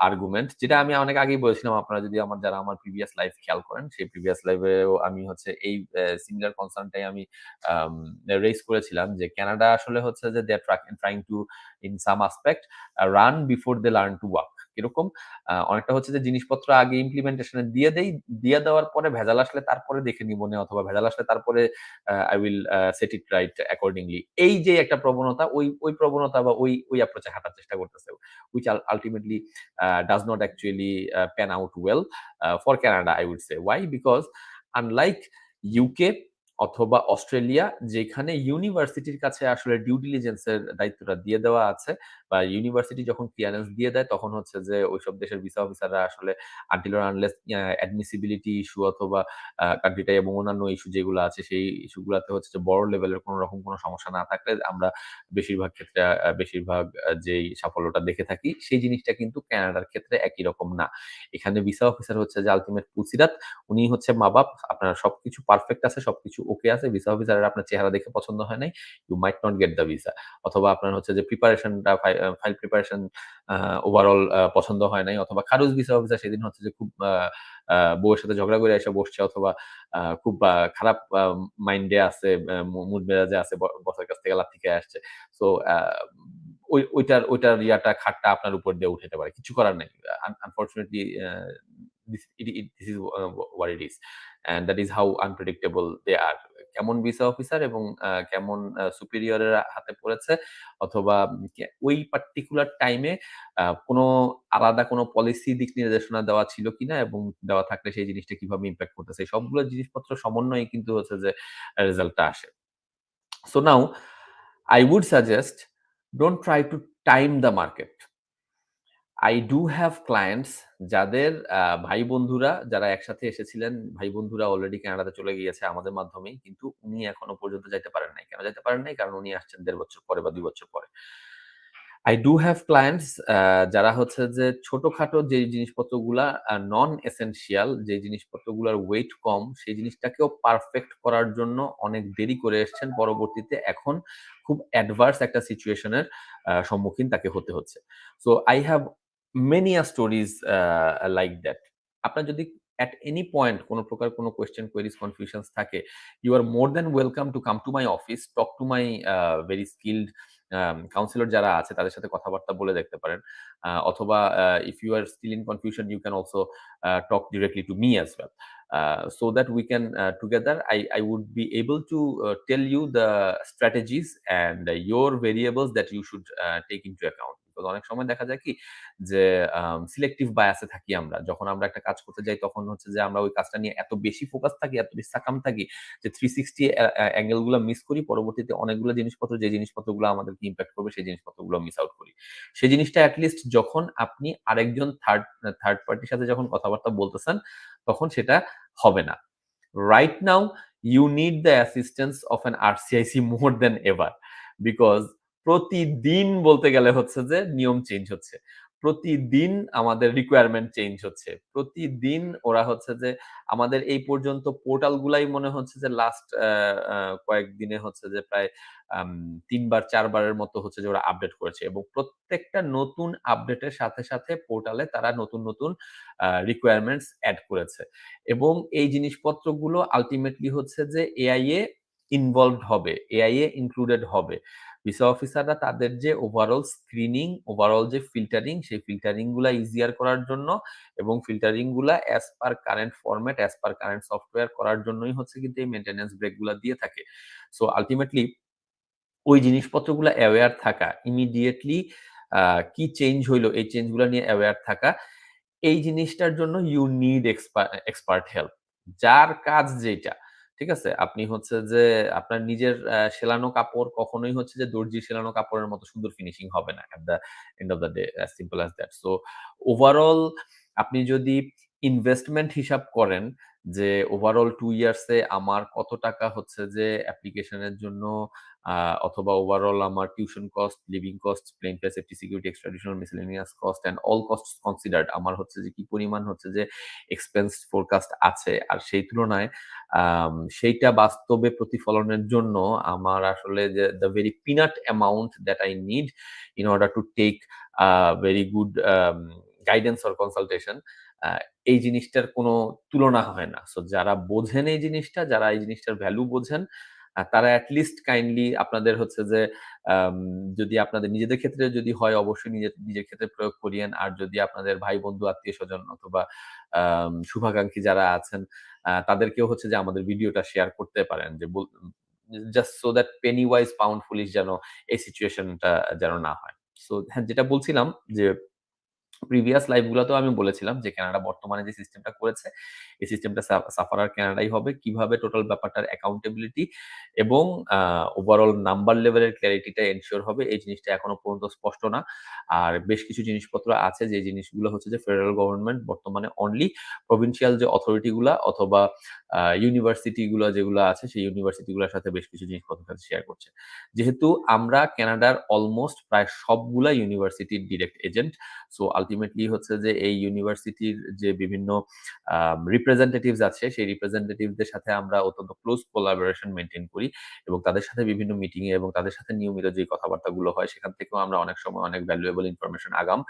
argument, যেটা আমি অনেক আগেই বলেছিলাম। আপনারা যদি যারা আমার প্রিভিয়াস লাইফ খেয়াল করেন, সেই প্রিভিয়াস লাইফেও আমি হচ্ছে এই সিমিলার কনসার্নটাই আমি আম রেইজ করেছিলাম যে কানাডা আসলে হচ্ছে যে they are trying to in some aspect run before they learn to walk। এরকম অনেকটা হচ্ছে যে জিনিসপত্র আগে ইমপ্লিমেন্টেশন এ দিয়ে দেওয়ার পরে ভেজাল আসলে তারপরে দেখে নিবনে, অথবা ভেজাল আসলে তারপরে I will set it right accordingly। এই যে একটা প্রবণতা, ওই প্রবণতা বা ওই অ্যাপ্রোচে হাঁটার চেষ্টা করতেছে। which ultimately does not actually pan out well for Canada, I would say. Why? Because unlike UK অথবা অস্ট্রেলিয়া, যেখানে ইউনিভার্সিটির কাছে আসলে ডিউ ডিলিজেন্স এর দায়িত্বটা দিয়ে দেওয়া আছে, বা ইউনিভার্সিটি যখন ক্লিয়ারেন্স দিয়ে দেয় তখন হচ্ছে যে ওইসব দেশের ভিসা অফিসাররা আসলে until or unless admissibility issue অথবা কান্ট্রিটা এবং অন্যান্য ইস্যু যেগুলো আছে সেই ইস্যুগুলাতে হচ্ছে যে বড় লেভেলের কোন রকম কোন সমস্যা না থাকলে আমরা বেশিরভাগ ক্ষেত্রে বেশিরভাগ যেই সাফল্যটা দেখে থাকি সেই জিনিসটা কিন্তু কানাডার ক্ষেত্রে একই রকম না। এখানে ভিসা অফিসার হচ্ছে যে আল্টিমেট পুলসিরাত। উনি হচ্ছে মা-বাপ। আপনার সবকিছু পারফেক্ট আছে, সবকিছু ওকে আছে। ভিসা অফিসারের আপনার চেহারা দেখে পছন্দ হয় নাই। You might not get the visa. অথবা আপনার হচ্ছে যে প্রিপারেশনটা ফাইল প্রিপারেশন ওভারঅল পছন্দ হয় নাই। অথবা খারুজ ভিসা অফিসার সেদিন হচ্ছে যে খুব বউয়ের সাথে ঝগড়া করে এসে বসছে অথবা খুব খারাপ মাইন্ডে আছে, মুড মেজাজে আছে, বসের কাছ থেকে লাথি খেয়ে আসছে। সো ওইটার খাটটা আপনার উপর দিয়ে উঠাইতে পারে। কিছু করার নাই। Unfortunately this is what it is and that is how unpredictable they are. কেমন ভিসা অফিসার এবং কেমন সুপিরিয়র এর হাতে পড়েছে অথবা ওই পার্টিকুলার টাইমে কোনো আলাদা কোনো পলিসি দিক নির্দেশনা দেওয়া ছিল কিনা এবং দেওয়া থাকলে সেই জিনিসটা কিভাবে ইমপ্যাক্ট করতেছে। সবগুলো জিনিসপত্র সমন্বয়ে কিন্তু হচ্ছে যে রেজাল্টটা আসে। So now I would suggest don't try to time the market. I do have clients যাদের ভাই-বন্ধুরা যারা একসাথে এসেছিলেন, ভাই-বন্ধুরা অলরেডি কানাডাতে চলে গিয়েছে আমাদের মাধ্যমেই। কিন্তু উনি এখনো পর্যন্ত যাইতে পারেন নাই। কেন যাইতে পারেন নাই? কারণ উনি আসছেন ১.৫ বছর পরে বা ২ বছর পরে। I do have clients যারা হচ্ছে যে ছোটখাটো যে জিনিসপত্রগুলা নন এসেনশিয়াল যে জিনিসপত্রগুলার ওয়েট কম, সেই জিনিসটাকেও পারফেক্ট করার জন্য অনেক দেরি করে এসছেন। পরবর্তীতে এখন খুব অ্যাডভার্স একটা সিচুয়েশন এর সম্মুখীন তাকে হতে হচ্ছে। So I have many a stories like that. আপনার যদি at any point কোন প্রকার কোন কোয়েশ্চেন, কোয়েরিজ, কনফিউশনস থাকে, you are more than welcome to come to my office, talk to my very skilled councillor যারা আছে তাদের সাথে কথাবার্তা বলে দেখতে পারেন। অথবা if you are still in confusion, you can also talk directly to me as well. So that we can together I would be able to tell you the strategies and your variables that you should take into account. Because অনেক সময় দেখা যায় কি যে selective বায়াসে থাকি আমরা। যখন আমরা একটা কাজ করতে যাই তখন হচ্ছে যে আমরা ওই কাজটা নিয়ে এত বেশি ফোকাস থাকি, এত বেশি সাকাম থাকি যে 360 অ্যাঙ্গেল গুলা মিস করি। পরবর্তীতে অনেকগুলো জিনিসপত্র যে জিনিসপত্রগুলো আমাদেরকে ইমপ্যাক্ট করবে সেই জিনিসপত্রগুলো মিস আউট করি। সেই জিনিসটা এট লিস্ট যখন আপনি আরেকজন থার্ড পার্টির সাথে যখন কথাবার্তা বলতেছেন তখন সেটা হবে না। Right now you need the assistance of an RCIC more than ever because প্রতিদিন বলতে গেলে হচ্ছে যে নিয়ম চেঞ্জ হচ্ছে। প্রতিদিন আমাদের রিকোয়ারমেন্ট চেঞ্জ হচ্ছে। প্রতিদিন ওরা হচ্ছে যে আমাদের এই পর্যন্ত পোর্টাল গুলাই মনে হচ্ছে যে লাস্ট কয়েকদিনে হচ্ছে যে প্রায় ৩ বার ৪ বারের মতো হচ্ছে যে ওরা আপডেট করেছে এবং প্রত্যেকটা নতুন আপডেটের সাথে, সাথে পোর্টালে তারা নতুন রিকোয়ারমেন্টস এড করেছে। এবং এই জিনিসপত্রগুলো আল্টিমেটলি হচ্ছে যে এআই এ ইনভলভড হবে, এআই এ ইনক্লুডেড হবে। ভিসা অফিসাররা তাদের যে ওভারঅল স্ক্রিনিং, ওভারঅল যে ফিল্টারিং, সেই ফিল্টারিং গুলা ইজিয়ার করার জন্য এবং ফিল্টারিং গুলা as per current format, as per current software করার জন্যই হচ্ছে কিন্তু এই মেইনটেন্যান্স ব্রেক গুলা দিয়ে থাকে। সো আল্টিমেটলি ওই জিনিসপত্রগুলা অ্যাওয়্যার থাকা, ইমিডিয়েটলি কি চেঞ্জ হইলো এই চেঞ্জ গুলা নিয়ে অ্যাওয়্যার থাকা, এই জিনিসটার জন্য ইউ নিড এক্সপার্ট হেল্প। যার কাজ যেইটা, ঠিক আছে? আপনি হচ্ছে যে আপনার নিজের সেলানো কাপড় কখনোই হচ্ছে যে দর্জির সেলানো কাপড়ের মতো সুন্দর ফিনিশিং হবে না। At the end of the day as simple as that. So overall আপনি যদি ইনভেস্টমেন্ট হিসাব করেন যে ওভারঅল 2 ইয়ার্স এ আমার কত টাকা হচ্ছে যে অ্যাপ্লিকেশনের জন্য অথবা ওভারঅল আমার tuition cost, living cost, plane fare, safety, security, extra additional, miscellaneous cost and all costs considered আমার হচ্ছে যে কি পরিমাণ হচ্ছে যে এক্সপেন্স ফোরকাস্ট আছে। আর সেই তুলনায় সেইটা বাস্তবে প্রতিফলনের জন্য আমার আসলে যে the very peanut amount that I need in order to take very good guidance or consultation, এই জিনিসটার কোনো তুলনা হয় না। সো যারা বোঝেন এই জিনিসটা, যারা এই জিনিসটার ভ্যালু বোঝেন, তারা এট লিস্ট কাইন্ডলি আপনাদের হচ্ছে যে আম যদি আপনাদের নিজেদের ক্ষেত্রে যদি হয় অবশ্যই নিজের ক্ষেত্রে প্রয়োগ করিয়েন। আর যদি আপনাদের ভাই-বন্ধু, আত্মীয়স্বজন অথবা শুভাকাঙ্ক্ষী যারা আছেন তাদেরকেও হচ্ছে যে আমাদের ভিডিওটা শেয়ার করতে পারেন যে just so that Penney wise pound foolish যেন এই সিচুয়েশনটা যেন না হয়। সো হ্যাঁ, যেটা বলছিলাম যে প্রিভিয়াস লাইভ গুলাতেও আমি বলেছিলাম যে কানাডা বর্তমানে যে সিস্টেমটা করেছে, এই সিস্টেমটা সাফারার কানাডাই হবে। কিভাবে টোটাল ব্যাপারটার অ্যাকাউন্টেবিলিটি এবং ওভারঅল নাম্বার লেভেলের ক্লারিটিটা এনশিওর হবে, এই জিনিসটা এখনো পর্যন্ত স্পষ্ট না। আর বেশ কিছু জিনিসপত্র আছে যে জিনিসগুলো হচ্ছে যে ফেডারেল গভর্নমেন্ট বর্তমানে অনলি প্রভিন্সিয়াল যে অথরিটি গুলা অথবা ইউনিভার্সিটি গুলা যেগুলো আছে সেই ইউনিভার্সিটি গুলোর সাথে বেশ কিছু জিনিসপত্র শেয়ার করছে। যেহেতু আমরা কানাডার অলমোস্ট প্রায় সবগুলা ইউনিভার্সিটির ডিরেক্ট এজেন্ট, সো আলটিমেটলি হচ্ছে যে এই ইউনিভার্সিটির যে বিভিন্ন রিপ্রেজেন্টেটিভস আছে সেই রিপ্রেজেন্টেটিভদের সাথে আমরা অত্যন্ত ক্লোজ কোলাবোরেশন মেনটেন করি এবং তাদের সাথে বিভিন্ন মিটিং এ এবং তাদের সাথে নিয়মিত যে কথাবার্তাগুলো হয় সেখান থেকেও আমরা অনেক সময় অনেক ভ্যালুয়েবল ইনফরমেশন আগাম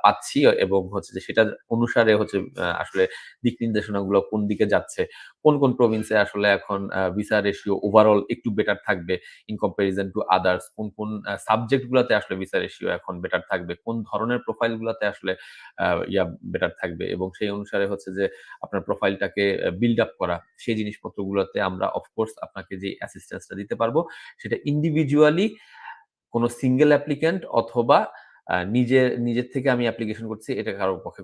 পাচ্ছি এবং হচ্ছে যে সেটার অনুসারে হচ্ছে আসলে দিক নির্দেশনাগুলো কোন দিকে যাচ্ছে, কোন কোন প্রভিন্সে আসলে এখন ভিসা রেশিও ওভারঅল একটু বেটার থাকবে ইন কম্পারিজন টু আদার্স, কোন কোন সাবজেক্ট গুলাতে আসলে ভিসা রেশিও এখন বেটার থাকবে, কোন ধরনের প্রোফাইল গুলাতে আসলে বেটার থাকবে এবং সেই অনুসারে হচ্ছে যে আপনার প্রোফাইলটাকে বিল্ড আপ করা, সেই জিনিসপত্রগুলোতে আমরা অফকোর্স আপনাকে যে অ্যাসিস্ট্যান্সটা দিতে পারবো সেটা ইন্ডিভিজুয়ালি কোনো সিঙ্গেল অ্যাপ্লিক্যান্ট অথবা নিজের থেকে আমি অ্যাপ্লিকেশন করছি এটা কারোর পক্ষে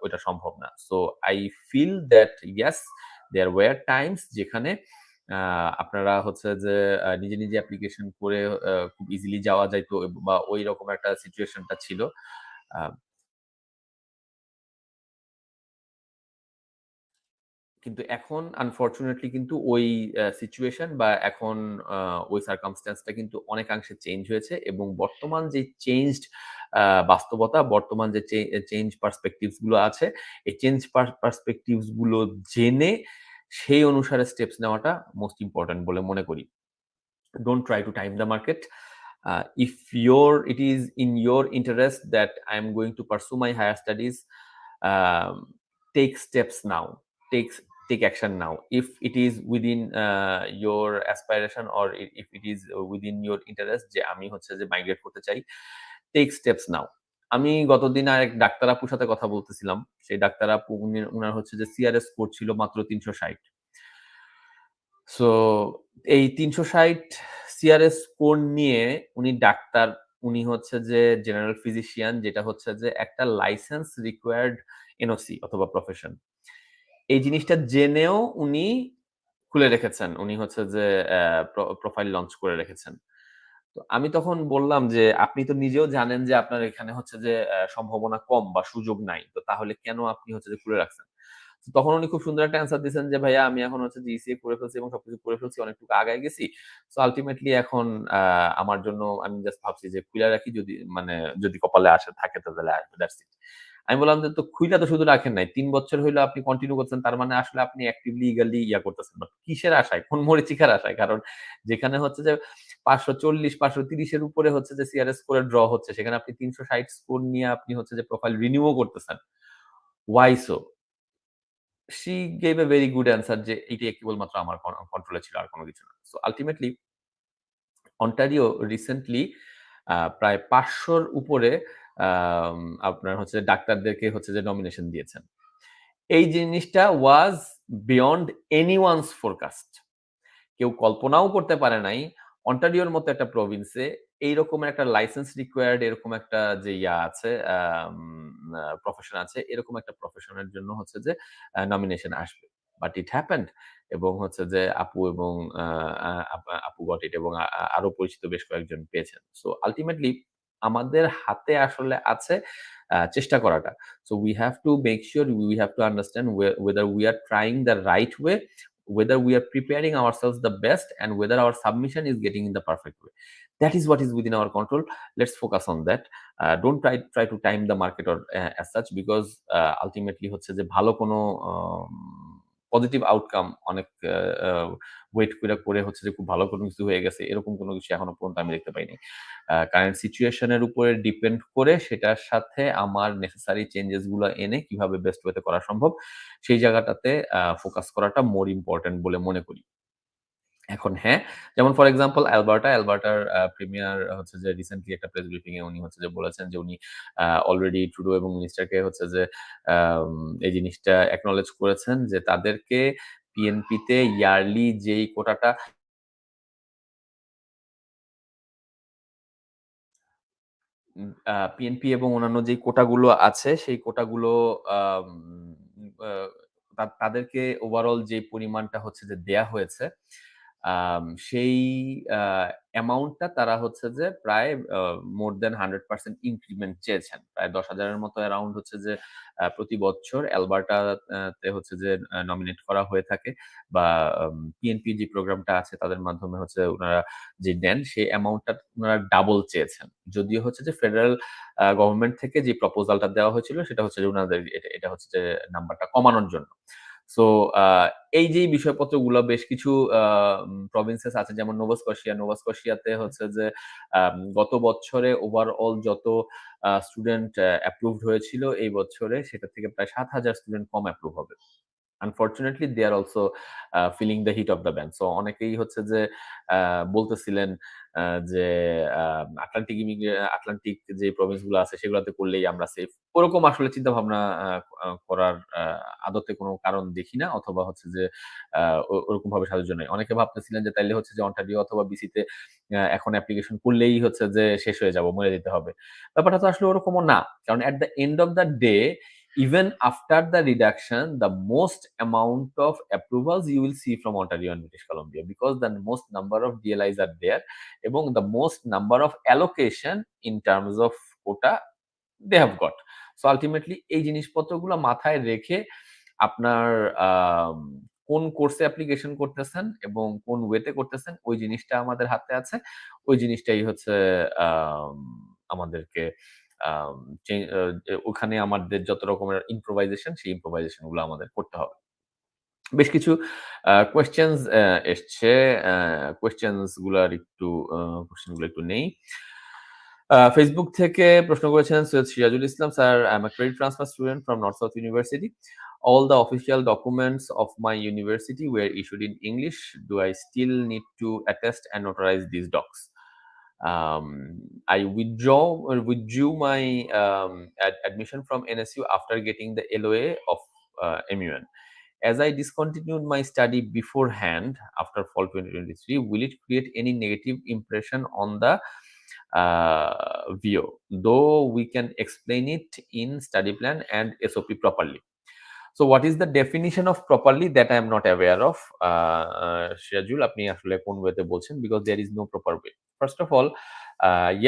ওটা সম্ভব না। So I feel that yes there were times যেখানে আপনারা হচ্ছে যে নিজে অ্যাপ্লিকেশন করে খুব ইজিলি যাওয়া যাইতো বা ঐরকম একটা সিচুয়েশনটা ছিল। আ কিন্তু এখন আনফরচুনেটলি কিন্তু ওই সিচুয়েশন বা এখন আ ওই সার্কামস্ট্যান্সটা কিন্তু অনেকাংশে চেঞ্জ হয়েছে এবং বর্তমান যে চেঞ্জড আ বাস্তবতা, বর্তমান যে চেঞ্জ পার্সপেক্টিভস গুলো আছে, এই চেঞ্জ পার্সপেক্টিভস গুলো জেনে সেই অনুসারে স্টেপস নেওয়াটা মোস্ট ইম্পোর্টেন্ট বলে মনে করি। Don't try to time the market. If it is in your interest that I am going to pursue my higher studies, um, take steps now. Take take action now. If it is within your aspiration or if it is within your interest যে আমি হচ্ছে যে migrate করতে চাই, take steps now. আমি গতদিন আরেক doctor আপুর সাথে কথা বলতেছিলাম। সেই ডাক্তার আপু উনার হচ্ছে যে সিআরএস স্কোর ছিল মাত্র ৩৬০। সো এই ৩৬০ সিআরএস স্কোর নিয়ে উনি ডাক্তার, উনি হচ্ছে যে জেনারেল ফিজিশিয়ান যেটা হচ্ছে যে একটা লাইসেন্স রিকোয়ার্ড এনওসি অথবা প্রফেশন। এই জিনিসটা জেনেও উনি খুলে রেখেছেন। উনি হচ্ছে যে প্রোফাইল লঞ্চ করে রেখেছেন। তো আমি তখন বললাম যে, "আপনি তো নিজেও জানেন যে আপনার এখানে হচ্ছে যে সম্ভাবনা কম বা সুযোগ নাই। তো তাহলে কেন আপনি হচ্ছে যে খুলে রাখছেন?" তো তখন উনি খুব সুন্দর একটা অ্যান্সার দিয়েছেন যে, "ভাইয়া আমি এখন হচ্ছে যে ইসিএ করে ফেলছি এবং সবকিছু করে ফেলছি, অনেকটুকু আগায় গেছি। সো আল্টিমেটলি এখন আ আমার জন্য আমি জাস্ট ভাবছি যে খুইলা রাখি যদি কপালে আসে থাকে তো তাহলে আসবে। That's it." আমি বললাম যে, "তো খুইলা তো শুধু রাখেন নাই। ৩ বছর হইলো আপনি কন্টিনিউ করছেন। তার মানে আসলে আপনি অ্যাক্টিভলি ইগারলি করতেছেন। বাট কিসের আশায়? কোন মরীচিকার আশায়?" কারণ যেখানে হচ্ছে যে ৫৪০, ৫৩০ এর উপরে হচ্ছে যে সিআরএস স্কোরের ড্র হচ্ছে। সেখানে আপনি ৩৬০ স্কোর নিয়ে আপনি হচ্ছে যে প্রোফাইল রিনিউ ও করতেছেন। Why so? She gave a very good answer যে এইটাই কেবলমাত্র আমার কন্ট্রোলে ছিল আর কোন কিছু না। সো আল্টিমেটলি অন্টারিও রিসেন্টলি প্রায় ৫০০ র উপরে আম আপনার হচ্ছে ডাক্তারদেরকে হচ্ছে যে নমিনেশন দিয়েছেন। এই জিনিসটা ওয়াজ বিয়ন্ড এনিওয়ানস ফোরকাস্ট। কেউ কল্পনাও করতে পারে নাই অন্টারিওর মতো একটা প্রভিন্সে এইরকম একটা লাইসেন্স রিকোয়ার্ড এরকম একটা যে আছে প্রফেশন আছে এরকম একটা প্রফেশনের জন্য হচ্ছে যে নমিনেশন আসবে। বাট ইট হ্যাপেন্ড এবং হচ্ছে যে আপু এবং আ আ আপু গট ইট এবং আরো পরিচিত বেশ কয়েকজন পেয়েছেন। সো আল্টিমেটলি আমাদের হাতে আসলে আছে চেষ্টা করাটা। So we have to make sure we have to understand whether we are trying the right way, whether we are preparing ourselves the best and whether our submission is getting in the perfect way. That is what is within our control. Let's focus on that. Don't try to time the market or as such because ultimately হচ্ছে যে ভালো কোনো positive outcome অনেক wait করে হচ্ছে যে খুব ভালো কোনো কিছু হয়ে গেছে এরকম কোনো কিছু এখনো পর্যন্ত আমি দেখতে পাইনি। কারেন্ট সিচুয়েশন এর উপরে ডিপেন্ড করে সেটার সাথে আমার নেসেসারি চেঞ্জেস গুলো এনে কিভাবে বেস্ট ওয়েতে করা সম্ভব সেই জায়গাটাতে ফোকাস করাটা মোর ইম্পোর্টেন্ট বলে মনে করি। এখন হ্যাঁ, যেমন ফর এক্সাম্পল অ্যালবার্টার প্রিমিয়ার হচ্ছে যে রিসেন্টলি একটা প্রেস ব্রিফিং এ উনি হচ্ছে যে বলেছেন যে উনি অলরেডি ট্রুডো এবং মিনিস্টারকে হচ্ছে যে আম এই জিনিসটা অ্যাকনলেজ করেছেন যে তাদেরকে পিএনপি তে ইয়ারলি যেই কোটাটা পিএনপি এবং অন্যান্য যেই কোটাগুলো আছে সেই কোটাগুলো আম আ তাদেরকে ওভারঅল যে পরিমাণটা হচ্ছে যে দেয়া হয়েছে, সেই আ অ্যামাউন্টটা তারা হচ্ছে যে প্রায় মোর দ্যান 100% ইনক্রিমেন্ট চেয়েছেন। প্রায় ১০,০০০ এর মতো অ্যারাউন্ড হচ্ছে যে প্রতি বছর অ্যালবার্টা তে হচ্ছে যে নমিনেট করা হয়ে থাকে বা পিএনপি যে প্রোগ্রামটা আছে তাদের মাধ্যমে হচ্ছে উনারা যে দেন সেই অ্যামাউন্টটা উনারা ডাবল চেয়েছেন। যদিও হচ্ছে যে ফেডারেল গভর্নমেন্ট থেকে যে প্রপোজালটা দেওয়া হয়েছিল সেটা হচ্ছে যে উনাদের এটা হচ্ছে যে নাম্বারটা কমানোর জন্য। সো আ এই যে বিষয়পত্রগুলো বেশ কিছু আ প্রভিন্সেস আছে যেমন নোভা স্কশিয়াতে হচ্ছে যে গত বছরে ওভারঅল যত স্টুডেন্ট অ্যাপ্রুভড হয়েছিল এই বছরে সেটা থেকে প্রায় ৭,০০০ স্টুডেন্ট কম অ্যাপ্রুভ হবে। Unfortunately they are also feeling the heat of the band. So অনেকেই হচ্ছে যে বলতেছিলেন আ যে আ আটলান্টিক যে প্রভিন্স গুলো আছে সেগুলোতে করলেই আমরা সেফ। ওরকম আসলে চিন্তাভাবনা আ আ করার আদতে কোনো কারণ দেখি না অথবা হচ্ছে যে আ ওরকমভাবে সাজুজ্য নেই। অনেকে ভাবতেছিলেন যে তাইলে হচ্ছে যে অন্টারিও অথবা বিসিতে এখন অ্যাপ্লিকেশন করলেই হচ্ছে যে শেষ হয়ে যাব, মরে যেতে হবে। ব্যাপারটা তো আসলে ওরকমও না। কারণ at the end of the day even after the reduction, the most amount of approvals you will see from Ontario and British Columbia because the most number of DLIs are there এবং the most number of allocation in terms of quota they have got. So ultimately এই জিনিসপত্রগুলো মাথায় রেখে আপনার আম কোন কোর্সে application করতেছেন এবং কোন ওয়েতে করতেছেন ওই জিনিসটা আমাদের হাতে আছে। ওই জিনিসটাই হচ্ছে আম আমাদেরকে আম চে আ ওখানে আমাদের যত রকমের ইম্প্রোভাইজেশন সেই ইম্প্রোভাইজেশন গুলো আমাদের করতে হবে। বেশ কিছু কোয়েশ্চেনস এসছে। কোয়েশ্চেনস গুলার একটু কোয়েশ্চেন গুলো একটু নেই। ফেসবুক থেকে প্রশ্ন করেছেন Syed Sirajul Islam, "sir, I am a credit transfer student from North South University. All the official documents of my university were issued in English. Do I still need to attest and notarize these docs? I withdrew my admission from NSU after getting the LOA of MUN. As I discontinued my study beforehand after fall 2023, will it create any negative impression on the VO? Though we can explain it in study plan and SOP properly. So what is the definition of properly that I am not aware of? Shirajul, আপনি আসলে কোন ওয়েতে বলছেন? Because there is no proper way. First of all,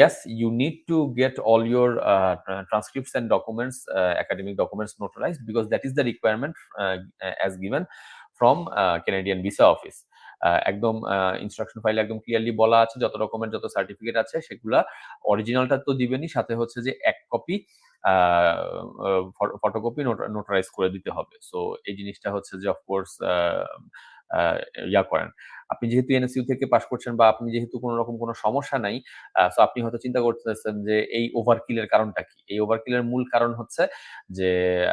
yes, you need to get all your transcripts and documents, academic documents notarized because that is the requirement as given from Canadian Visa Office. একদম instruction ফাইলে একদম clearly বলা আছে যত রকমের যত certificate আছে সেগুলা অরিজিনালটা তো দিবেনই, সাথে হচ্ছে যে এক কপি আ আ ফটোকপি নোটারাইজ করে দিতে হবে। সো এই জিনিসটা হচ্ছে যে অফকোর্স আ আ ইয়া করেন। আপনি যেহেতু এনএসইউ থেকে পাস করছেন বা আপনি যেহেতু কোন রকম কোন সমস্যা নাই, সো আপনি হয়তো চিন্তা করতেছেন যে এই ওভারকিল এর কারণটা কি? এই ওভারকিল এর মূল কারণ হচ্ছে যে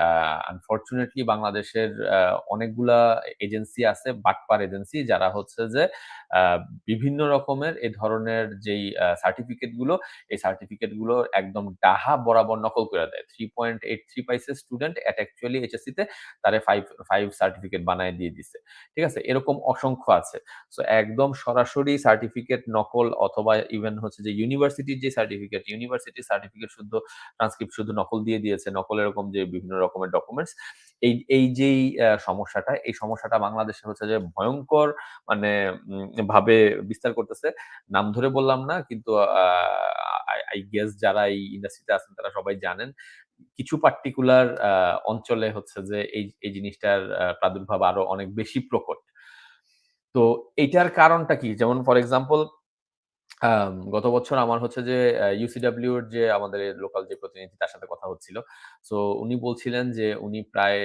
আ আনফরচুনেটলি বাংলাদেশের অনেকগুলা এজেন্সি আছে, বাটপার এজেন্সি যারা হচ্ছে যে আ বিভিন্ন রকমের এ ধরনের যেই সার্টিফিকেট গুলো, এই সার্টিফিকেট গুলো একদম ডাহা বরাবর নকল করে দেয়। 3.83 পাইছে স্টুডেন্ট এট অ্যাকচুয়ালি এইচএসসি তে তারে 5 সার্টিফিকেট বানায় দিয়ে দিছে। ঠিক আছে? এরকম অসংখ্য আছে। সো একদম সরাসরি সার্টিফিকেট নকল অথবা ইভেন হচ্ছে যে ইউনিভার্সিটির সার্টিফিকেট শুদ্ধ ট্রান্সক্রিপ্ট শুধু নকল দিয়ে দিয়েছে। নকল এরকম যে বিভিন্ন রকমের ডকুমেন্টস এই যেই এই সমস্যাটা বাংলাদেশে হচ্ছে যে ভয়ংকর মানে ভাবে বিস্তার করতেছে। নাম ধরে বললাম না কিন্তু আই গেস যারা এই ইন্ডাস্ট্রিতে আছেন তারা সবাই জানেন। কিছু পার্টিকুলার অঞ্চলে হচ্ছে যে এই জিনিসটার প্রাদুর্ভাব আরো অনেক বেশি প্রকট। তো এইটার কারণটা কি? যেমন ফর এক্সাম্পল গত বছর আমার হচ্ছে যে ইউসিডব্লিউ এর যে আমাদের লোকাল যে প্রতিনিধি তার সাথে কথা হচ্ছিল। সো উনি বলছিলেন যে উনি প্রায়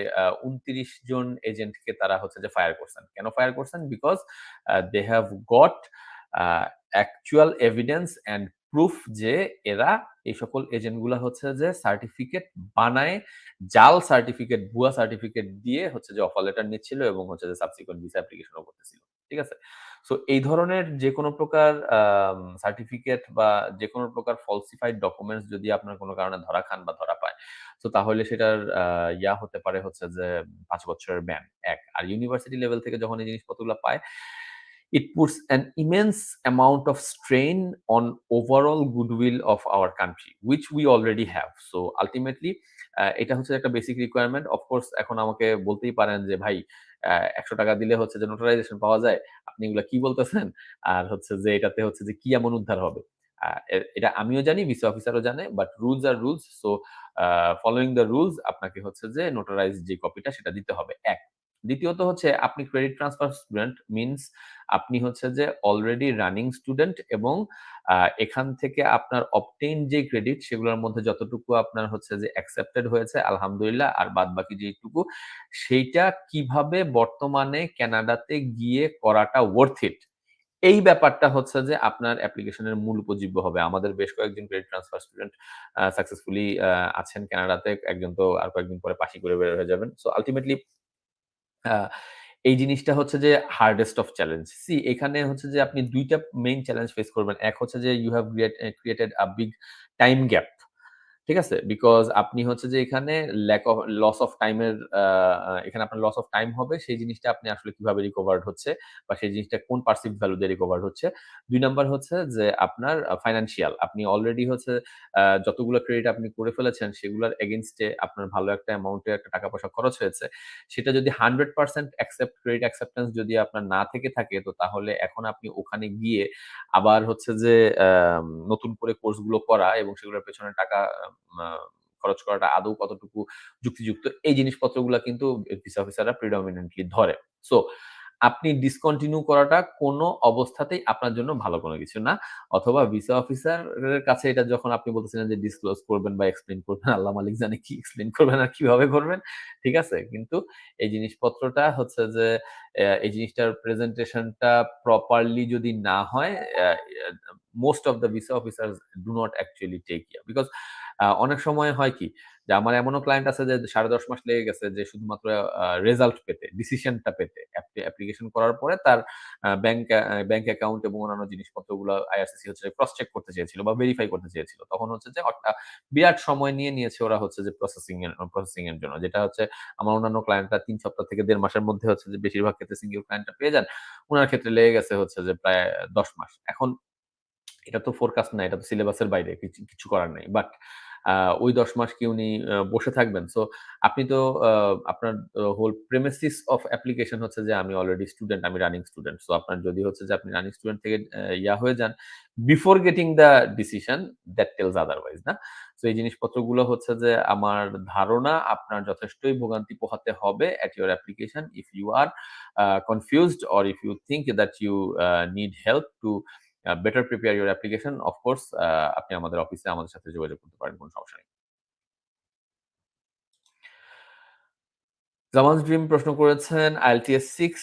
২৯ জন এজেন্টকে তারা হচ্ছে যে ফায়ার করছেন। কেন ফায়ার করছেন? Because they have got a actual evidence and proof যে এরা এই সকল এজেন্ট গুলা হচ্ছে যে সার্টিফিকেট বানায়, জাল সার্টিফিকেট, ভুয়া সার্টিফিকেট দিয়ে হচ্ছে যে অফার লেটার নিচ্ছিল এবং হচ্ছে যে সাবসিকুয়েন্ট ভিসা অ্যাপ্লিকেশন ও করতেছিল। ঠিক আছে? সো এই ধরনের যেকোনো প্রকার সার্টিফিকেট বা যেকোনো প্রকার ফলসিফাইড ডকুমেন্টস যদি আপনার কোনো কারণে ধরা খান বা ধরা পায়, সো তাহলে সেটার হতে পারে হচ্ছে যে ৫ বছরের ব্যান ১। আর ইউনিভার্সিটি লেভেল থেকে যখন এই জিনিসপত্রগুলা পায়, It puts an immense amount of strain on overall goodwill of our country, which we already have. So ultimately এটা হচ্ছে একটা বেসিক রিকোয়ারমেন্ট। অফকোর্স এখন আমাকে বলতেই পারেন যে, "ভাই ৳১০০ দিলে হচ্ছে যে নোটারাইজেশন পাওয়া যায়। আপনি এগুলা কি বলতেছেন? আর হচ্ছে যে এটাতে হচ্ছে যে কি এমন উদ্ধার হবে?" এটা আমিও জানি, ভিসা অফিসারও জানে। But rules are rules. So following the rules আপনাকে হচ্ছে যে নোটারাইজড যে কপিটা সেটা দিতে হবে ১। দ্বিতীয়ত হচ্ছে আপনি ক্রেডিট ট্রান্সফার স্টুডেন্ট মিনস আপনি হচ্ছে যে অলরেডি রানিং স্টুডেন্ট এবং আ এখান থেকে আপনার obtained যে ক্রেডিট সেগুলোর মধ্যে যতটুকু আপনার হচ্ছে যে অ্যাকসেপ্টেড হয়েছে আলহামদুলিল্লাহ। আর বাদবাকি যেইটুকু সেইটা কিভাবে বর্তমানে কানাডাতে গিয়ে করাটা worth it এই ব্যাপারটা হচ্ছে যে আপনার অ্যাপ্লিকেশনের মূল উপজীব্য হবে। আমাদের বেশ কয়েকজন ক্রেডিট ট্রান্সফার স্টুডেন্ট সাকসেসফুলি আছেন কানাডাতে। একজন তো আর কয়েকদিন পরে পাশি করে বের হয়ে যাবেন। সো আল্টিমেটলি আ এই জিনিসটা হচ্ছে যে হার্ডেস্ট অফ চ্যালেঞ্জ। সি এখানে হচ্ছে যে আপনি ২ টা মেইন চ্যালেঞ্জ ফেস করবেন। এক হচ্ছে যে you have created a big time gap. ঠিক আছে? বিকজ আপনি হচ্ছে যে এখানে লস অফ টাইম এর এখানে আপনার লস অফ টাইম হবে। সেই জিনিসটা আপনি আসলে কিভাবে রিকভারড হচ্ছে বা সেই জিনিসটা কোন পারসিভড ভ্যালু দিয়ে রিকভারড হচ্ছে। ২ নাম্বার হচ্ছে যে আপনার ফাইন্যান্সিয়াল। আপনি অলরেডি হচ্ছে যতগুলো ক্রেডিট আপনি করে ফেলেছেন সেগুলোর এগেইনস্ট এ আপনার ভালো একটা অ্যামাউন্ট এর একটা টাকা-পয়সা খরচ হয়েছে। সেটা যদি 100% ক্রেডিট অ্যাকসেপ্টেন্স যদি আপনার না থেকে থাকে তো তাহলে এখন আপনি ওখানে গিয়ে আবার হচ্ছে যে নতুন করে কোর্স গুলো করা এবং সেগুলোর পেছনে টাকা আ খরচ করাটা আদৌ কতটুকু যুক্তিযুক্ত এই জিনিসপত্রগুলা কিন্তু ভিসা অফিসাররা প্রিডমিনেন্টলি ধরে। সো আপনি ডিসকন্টিনিউ করাটা কোনো অবস্থাতেই আপনার জন্য ভালো কোনো কিছু না। অথবা ভিসা অফিসারের কাছে এটা যখন আপনি বলতেছিলেন যে ডিসক্লোজ করবেন বা এক্সপ্লেইন করবেন, আল্লাহ মালিক জানে কি এক্সপ্লেইন করবেন আর কিভাবে করবেন। ঠিক আছে? কিন্তু এই জিনিসপত্রটা হচ্ছে যে এই জিনিসটার প্রেজেন্টেশনটা প্রপারলি যদি না হয় most of the visa officers do not actually take care. Because অনেক সময় হয় কি? যে আমার এমনও ক্লায়েন্ট আছে যে ১০.৫ মাস লেগে গেছে যে শুধুমাত্র রেজাল্ট পেতে, ডিসিশনটা পেতে। অ্যাপ্লিকেশন করার পরে তার ব্যাংক অ্যাকাউন্ট এবং অন্যান্য জিনিসপত্রগুলো আইআরসিসি হচ্ছে ক্রস চেক করতে চেয়েছিল বা ভেরিফাই করতে চেয়েছিল। তখন হচ্ছে যে বিরাট সময় নিয়েছে ওরা হচ্ছে যে প্রসেসিং এর জন্য। যেটা হচ্ছে আমার অন্যান্য ক্লায়েন্টরা ৩ সপ্তাহ থেকে ১.৫ মাসের মধ্যে হচ্ছে যে বেশিরভাগ ক্ষেত্রে সিঙ্গেল ক্লায়েন্টটা পেয়ে যান। উনার ক্ষেত্রে লেগে গেছে হচ্ছে যে প্রায় ১০ মাস। এখন এটা তো ফোরকাস্ট না, এটা তো সিলেবাসের বাইরে। কিছু করার নাই। বাট আ ওই ১০ মাস কি উনি বসে থাকবেন? সো আপনি তো আ আপনার হোল প্রেমিসিস অফ অ্যাপ্লিকেশন হচ্ছে যে আমি অলরেডি স্টুডেন্ট, আমি রানিং স্টুডেন্ট। সো আপনার যদি হচ্ছে যে আপনি রানিং স্টুডেন্ট থেকে হয়ে যান, before getting the decision that tells otherwise না? সো এই জিনিসপত্রগুলো হচ্ছে যে আমার ধারণা আপনার যথেষ্টই ভোগান্তি পোহাতে হবে at your application if you are confused or if you think that you need help to better prepare your application of course আপনি আমাদের অফিসে আমাদের সাথে যোগাযোগ করতে পারেন। কোন সমস্যা নেই। জামালস ড্রিম প্রশ্ন করেছেন IELTS 6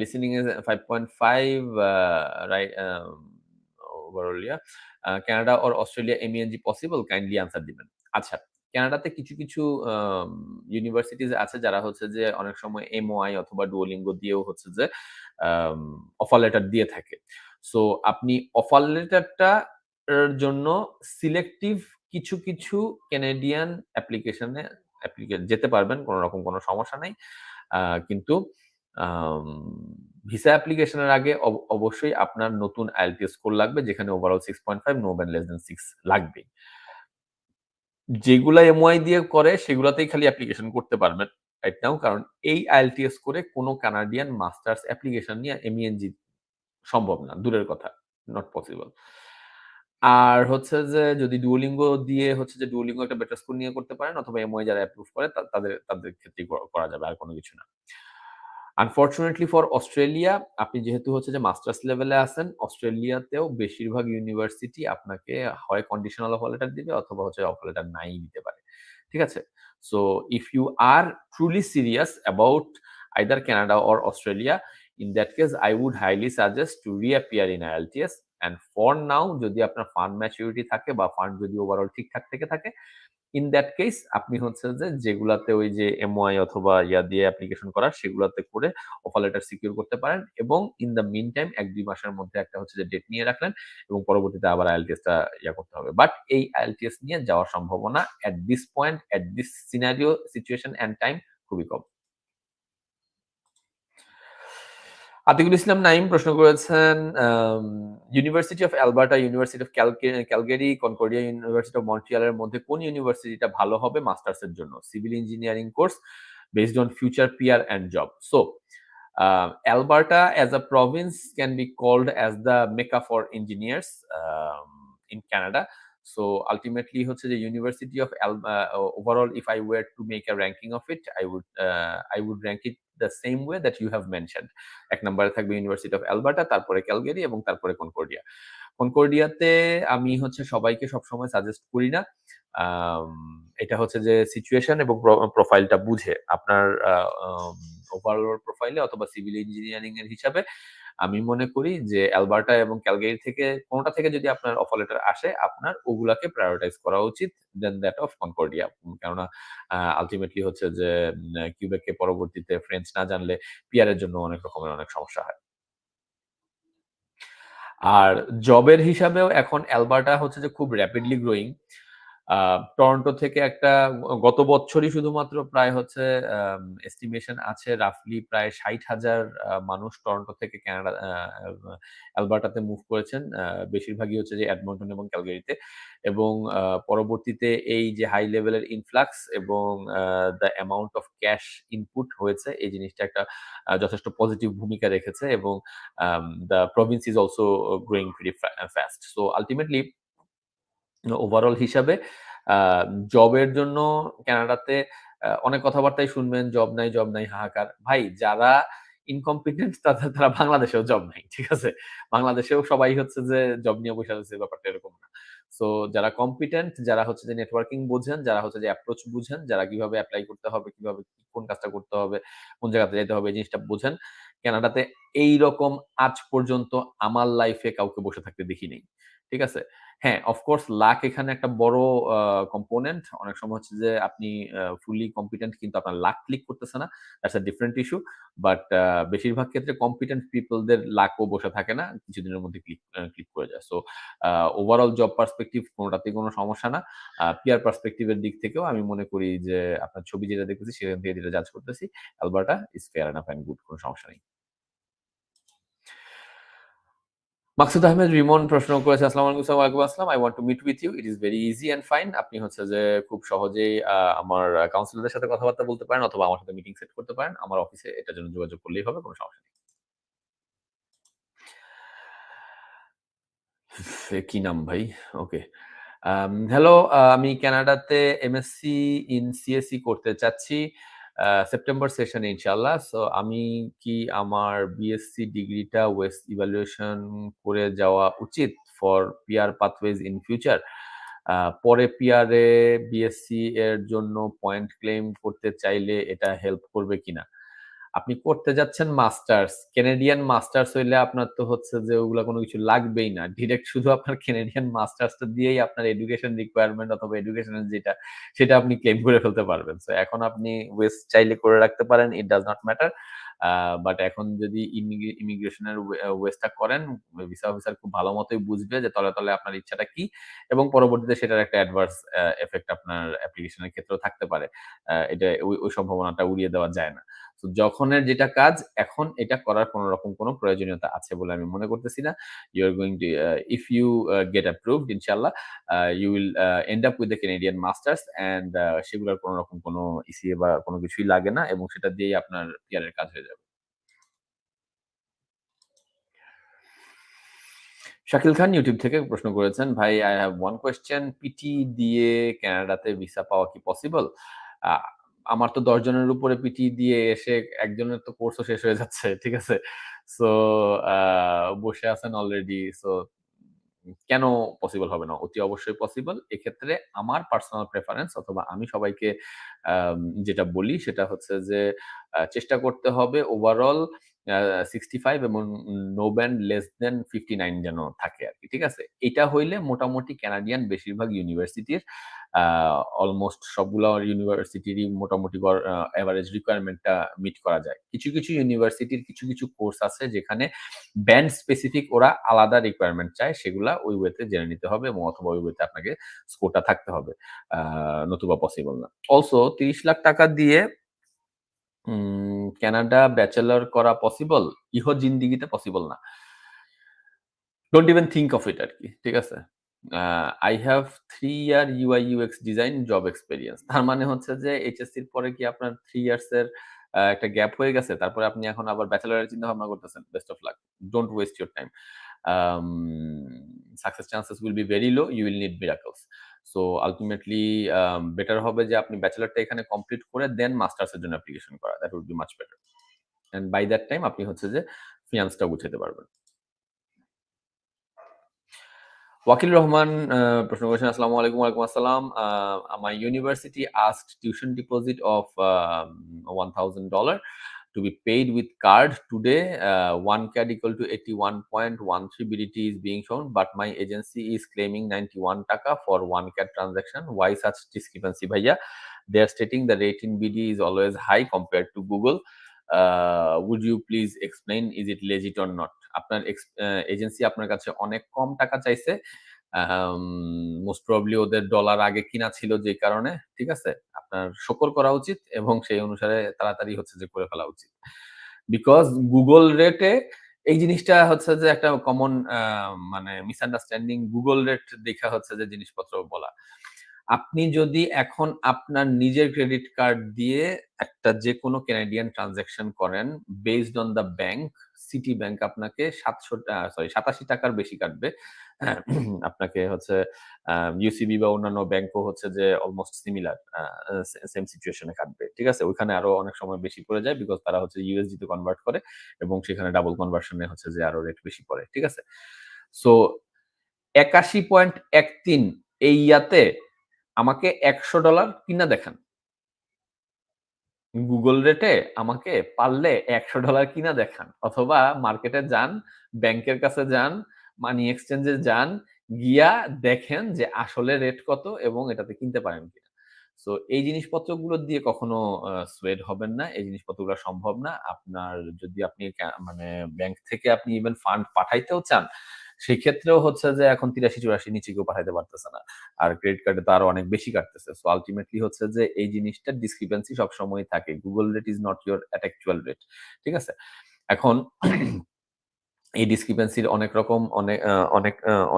listening A 5.5 right overall Canada or Australia MENG possible? Kindly answer দিবেন। আচ্ছা, কানাডাতে কিছু ইউনিভার্সিটিজ আছে যারা হচ্ছে যে অনেক সময় MOI অথবা ডুওলিঙ্গো দিয়েও হচ্ছে যে আম অফার লেটার দিয়ে থাকে। সো আপনি অফার লেটারটা জন্য সিলেক্টিভ কিছু ক্যানাডিয়ান অ্যাপ্লিকেশনে যেতে পারবেন। কোন রকম কোন সমস্যা নাই। আ কিন্তু আম ভিসা অ্যাপ্লিকেশনের আগে অবশ্যই আপনার নতুন IELTS স্কোর লাগবে যেখানে overall 6.5 no band less than 6 লাগবেই। যেগুলা MOI দিয়ে করে সেগুলাতেই খালি অ্যাপ্লিকেশন করতে পারবেন রাইট নাও। কারণ এই IELTS করে কোন কানাডিয়ান মাস্টার্স অ্যাপ্লিকেশন নিয়ে MENG সম্ভব না। দূরের কথা। Not possible. আর হচ্ছে যে যদি Duolingo দিয়ে হচ্ছে যে Duolingo একটা বেটার স্কোর নিয়ে করতে পারেন অথবা MOI যারা অ্যাপ্রুভ করে তাদের ক্ষেত্রেই করা যাবে। আর কোন কিছু না। আনফরচুনেটলি ফর অস্ট্রেলিয়া আপনি যেহেতু হচ্ছে যে মাস্টার্স লেভেলে আছেন, অস্ট্রেলিয়াতেও বেশিরভাগ ইউনিভার্সিটি আপনাকে হয় কন্ডিশনাল অফার লেটার দিবে অথবা হচ্ছে অফার লেটার নাই দিতে পারে। ঠিক আছে? So if you are truly serious about either Canada or Australia, in that case I would highly suggest to reappear in IELTS and for now যদি আপনার ফান্ড ম্যাচুরিটি থাকে বা ফান্ড যদি ওভারঅল ঠিকঠাক থেকে থাকে ইন দ্যাট কেস আপনি হচ্ছে যে যেগুলাতে ওই যে MOI অথবা দিয়ে অ্যাপ্লিকেশন করার সেগুলাতে করে অফার লেটার সিকিউর করতে পারেন এবং ইন দ্য মিন টাইম ১-২ মাসের মধ্যে একটা হচ্ছে যে ডেট নিয়ে রাখলেন এবং পরবর্তীতে আবার IELTS টা করতে হবে। বাট এই IELTS নিয়ে যাওয়ার সম্ভাবনা at this point, at this situation and time খুবই কম। আতিকুল ইসলাম নাঈম প্রশ্ন করেছেন, University of Alberta, University of Calgary, Concordia University of মন্ট্রিয়ালের মধ্যে কোন ইউনিভার্সিটিটা ভালো হবে মাস্টার্সের জন্য? Civil engineering course based on future PR and job. So, Alberta as a province can be called as the Mecca for engineers in Canada. So ultimately হচ্ছে যে University of overall, if I were to make a ranking of it, I would rank it the same way that you have mentioned. এক নম্বরে থাকবে university of Alberta, তারপরে Calgary এবং তারপরে Concordia. কনকর্ডিয়াতে আমি হচ্ছে সবাইকে সবসময় সাজেস্ট করি না। এটা হচ্ছে যে সিচুয়েশন এবং প্রোফাইলটা বুঝে আপনার ওভারঅল প্রোফাইলে অথবা সিভিল ইঞ্জিনিয়ারিং এর হিসাবে আমি মনে করি যে অ্যালবার্টা এবং ক্যালগেরি থেকে কোনটা থেকে যদি আপনার অফার লেটার আসে, আপনার ওগুলাকে প্রায়োরিটাইজ করা উচিত দেন দ্যাট অফ কনকর্ডিয়া। কেননা আলটিমেটলি হচ্ছে যে কিউবেককে পরবর্তীতে ফ্রেঞ্চ না জানলে পিআর এর জন্য অনেক রকমের অনেক সমস্যা হয়। আর জবের হিসাবেও এখন অ্যালবার্টা হচ্ছে যে খুব র‍্যাপিডলি গ্রোইং। টরন্টো থেকে একটা গত বছরই শুধুমাত্র প্রায় হচ্ছে এস্টিমেশন আছে রাফলি প্রায় ৬০,০০০ মানুষ টরন্টো থেকে ক্যানাডা অ্যালবার্টাতে মুভ করেছেন। বেশিরভাগই হচ্ছে যে এডমন্টন এবং ক্যালগারিতে। এবং পরবর্তীতে এই যে হাই লেভেলের ইনফ্লাক্স এবং the amount of cash input হয়েছে, এই জিনিসটা একটা যথেষ্ট পজিটিভ ভূমিকা রেখেছে এবং the Province is also growing pretty fast. So ultimately overall হিসাবে জবের জন্য ক্যানাডাতে অনেক কথাবার্তাই শুনবেন, জব নাই হাহাকার। ভাই যারা ইনকম্পিটেন্ট তারা বাংলাদেশেও জব নাই। ঠিক আছে? বাংলাদেশেও সবাই হচ্ছে যে জব নিয়ে বইসা রয়েছে, ব্যাপারটা এরকম না। সো যারা কম্পিটেন্ট, যারা হচ্ছে যে নেটওয়ার্কিং বোঝেন, যারা হচ্ছে যে অ্যাপ্রোচ বুঝেন, যারা কিভাবে এপ্লাই করতে হবে, কিভাবে কোন কাজটা করতে হবে, কোন জায়গাতে যাইতে হবে এই জিনিসটা বোঝেন। ক্যানাডাতে এইরকম আজ পর্যন্ত আমার লাইফে কাউকে বসে থাকতে দেখি নাই। ঠিক আছে? হ্যাঁ, অফকোর্স লাক এখানে একটা বড় কম্পোনেন্ট। অনেক সময় হচ্ছে যে আপনি ফুললি কম্পিটেন্ট কিন্তু আপনার লাক ক্লিক করতেছে না। That's a different issue. But বেশিরভাগ ক্ষেত্রে কম্পিটেন্ট পিপল দের লাকও বসে থাকে না। কিছুদিনের মধ্যে ক্লিক করে যায়। সো ওভারঅল জব পার্সপেক্টিভ কোনটাতেই কোন সমস্যা না। পিআর পার্সপেক্টিভ এর দিক থেকেও আমি মনে করি যে আপনার ছবি যেটা দেখতেছি সেখান থেকে যেটা জাজ করতেছি, Alberta is fair enough and good, কোন সমস্যা নেই। মাকসুদ আহমেদ রিমন প্রশ্ন করেছে, আসসালামু আলাইকুম স্যার। ওয়ালাইকুম আসসালাম। I want to meet with you. It is very easy and fine. আপনি হচ্ছে যে খুব সহজেই আমার কাউন্সিলরদের সাথে কথাবার্তা বলতে পারেন অথবা আমার সাথে মিটিং সেট করতে পারেন। আমার অফিসে এটার জন্য যোগাযোগ করলেই হবে, কোনো সমস্যা নেই। কি নাম ভাই? ওকে। হ্যালো, আমি কানাডাতে এমএসসি ইন সিএসই করতে চাচ্ছি। সেপ্টেম্বর সেশনে ইনশাআল্লাহ। সো আমি কি আমার বিএসসি ডিগ্রিটা ওয়েস্ট ইভালুয়েশন করে যাওয়া উচিত for PR pathways in future? পরে পিআরে বিএসসি এর জন্য পয়েন্ট ক্লেম করতে চাইলে এটা হেল্প করবে কিনা? আপনি করতে যাচ্ছেন মাস্টার্স। কানাডিয়ান মাস্টার্স হইলে আপনার তো হচ্ছে যে ওগুলা কোনো কিছু লাগবেই না। ডিরেক্ট শুধু আপনার কানাডিয়ান মাস্টার্সটা দিয়েই আপনার এডুকেশন রিকোয়ারমেন্ট অথবা এডুকেশনের যেটা, সেটা আপনি ক্লেম করে ফেলতে পারবেন। সো এখন আপনি ওয়েস্ট চাইলে করে রাখতে পারেন। It does not matter. But এখন যদি ইমিগ্রেশনের ওয়েস্টটা করেন, ভিসা অফিসার খুব ভালো মতোই বুঝবে যে তলে, তলে আপনার ইচ্ছাটা কি এবং পরবর্তীতে সেটার একটা অ্যাডভার্স ইফেক্ট আপনার অ্যাপ্লিকেশনের ক্ষেত্রেও থাকতে পারে। এটা ওই সম্ভাবনাটা উড়িয়ে দেওয়া যায় না। তো যখনের যেটা কাজ, এখন এটা করার কোন রকম কোন প্রয়োজনীয়তা আছে বলে আমি মনে করতেছি না। You are going to if you get approved ইনশাআল্লাহ, you will end up with the Canadian masters and সেগুলোর কোন রকম কোন ইসিএ বা কোন কিছুই লাগে না এবং সেটা দিয়েই আপনার পিআর এর কাজ হয়ে যাবে। শাকিল খান ইউটিউব থেকে প্রশ্ন করেছেন, ভাই I have one question, PT দিয়ে কানাডাতে ভিসা পাওয়া কি পসিবল? আ আমার তো ১০ জনের উপরে পিটি দিয়ে এসে একজনের তো কোর্সও শেষ হয়ে যাচ্ছে। ঠিক আছে? সো আ বসে আছেন অলরেডি। সো কেন পসিবল হবে না? অতি অবশ্যই পসিবল। এক্ষেত্রে আমার পার্সোনাল প্রেফারেন্স অথবা আমি সবাইকে যেটা বলি সেটা হচ্ছে যে চেষ্টা করতে হবে ওভারঅল 65 এবং নো ব্যান্ড লেস দ্যান 59 যেন থাকে আরকি। ঠিক আছে? এটা হইলে মোটামুটি কানাডিয়ান বেশিরভাগ ইউনিভার্সিটির আ অলমোস্ট সবগুলা ইউনিভার্সিটিরই মোটামুটি এভারেজ রিকোয়ারমেন্টটা মিট করা যায়। কিছু ইউনিভার্সিটির কিছু কোর্স আছে যেখানে ব্যান্ড স্পেসিফিক ওরা আলাদা রিকোয়ারমেন্ট চায়, সেগুলা ওই ওয়েতে জেনে নিতে হবে এবং অথবা ওই ওয়েতে আপনাকে স্কোরটা থাকতে হবে। নতুবা পসিবল না। অলসো ৳৩০,০০,০০০ দিয়ে কানাডা ব্যাচেলর করা পসিবল? ইহ জিন্দিগিতে পসিবল না। Don't even think of it আরকি। ঠিক আছে? I have 3 year UI UX design job experience. তার মানে হচ্ছে যে এইচএসসির পরে কি আপনার 3 ইয়ার্স এর একটা গ্যাপ হয়ে গেছে? তারপরে আপনি এখন আবার ব্যাচেলরের চিন্তা ভাবনা করতেছেন। Best of luck. Don't waste your time. um, success chances will be very low. You will need miracles. So ultimately better হবে যে আপনি ব্যাচেলরটা এখানে কমপ্লিট করে দেন মাস্টার্স এর জন্য অ্যাপ্লিকেশন করা। That would be much better. And by that time আপনি হচ্ছে যে ফিন্যান্সটা গুছাইতে পারবেন। ওয়াকিল রহমান প্রশ্ন করেছেন, আসসালামু আলাইকুম। ওয়ালাইকুম আসসালাম। My university asked tuition deposit of $1,000 to be paid with card. Today, 1 CAD equal to 81.13 BDT is being shown, but my agency is claiming 91 taka for 1 CAD transaction. Why such discrepancy, bhaiya? They are stating the rate in BD is always high compared to Google. Would you please explain, is it legit or not? আপনার agency আপনার কাছে অনেক কম টাকা চাইছে। Most probably ওদের dollar আগে কিনা ছিল যে কারণে, ঠিক আছে? আপনার শকর করা উচিত এবং সেই অনুসারে তাড়াতাড়ি হচ্ছে যে করে ফেলা উচিত। বিকজ গুগল রেটে এই জিনিসটা হচ্ছে যে একটা কমন মানে মিসআন্ডারস্ট্যান্ডিং। গুগল রেট দেখা হচ্ছে যে জিনিসপত্র বলা। আপনি যদি এখন আপনার নিজের ক্রেডিট কার্ড দিয়ে একটা যেকোনো কানাডিয়ান ট্রান্সেকশন করেন, based on the bank, city bank আপনাকে 87 টাকার বেশি কাটবে। আপনাকে হচ্ছে ইউসিবি বা অন্যান্য ব্যাংকও হচ্ছে যে অলমোস্ট সিমিলার সেম সিচুয়েশনে কাটবে। ঠিক আছে? ওইখানে আরো অনেক সময় বেশি পড়ে যায় বিকজ তারা হচ্ছে ইউএসডি তে কনভার্ট করে এবং সেখানে ডাবল কনভার্সনে হচ্ছে যে আরো রেট বেশি পড়ে। ঠিক আছে? সো ৮১.১৩ এই ইয়াতে আমাকে $১০০ কিনা দেখান। গুগল রেটে আমাকে পারলে $১০০ কিনা দেখান। অথবা মার্কেটে যান, ব্যাংকের কাছে যান, মানি এক্সচেঞ্জে যান, গিয়া দেখেন যে আসলে রেট কত এবং এটাতে কিনতে পারেন কিনা। সো এই জিনিসপত্রগুলো দিয়ে কখনো সোয়েড হবেন না। এই জিনিসপত্রগুলো সম্ভব না। আপনার যদি আপনি মানে ব্যাংক থেকে আপনি ইভেন ফান্ড পাঠাইতেও চান, সেক্ষেত্রেও হচ্ছে যে এখন ৮৩-৮৪ নিচে কেউ পাঠাইতে পারতেছে না। আর ক্রেডিট কার্ডে তো আরো অনেক বেশি কাটতেছে। সো আল্টিমেটলি হচ্ছে যে এই জিনিসটার ডিসক্রিপেন্সি সবসময়ই থাকে। Google rate is not your actual rate. ঠিক আছে? এখন এই ডিসক্রিপেন্সির অনেক রকম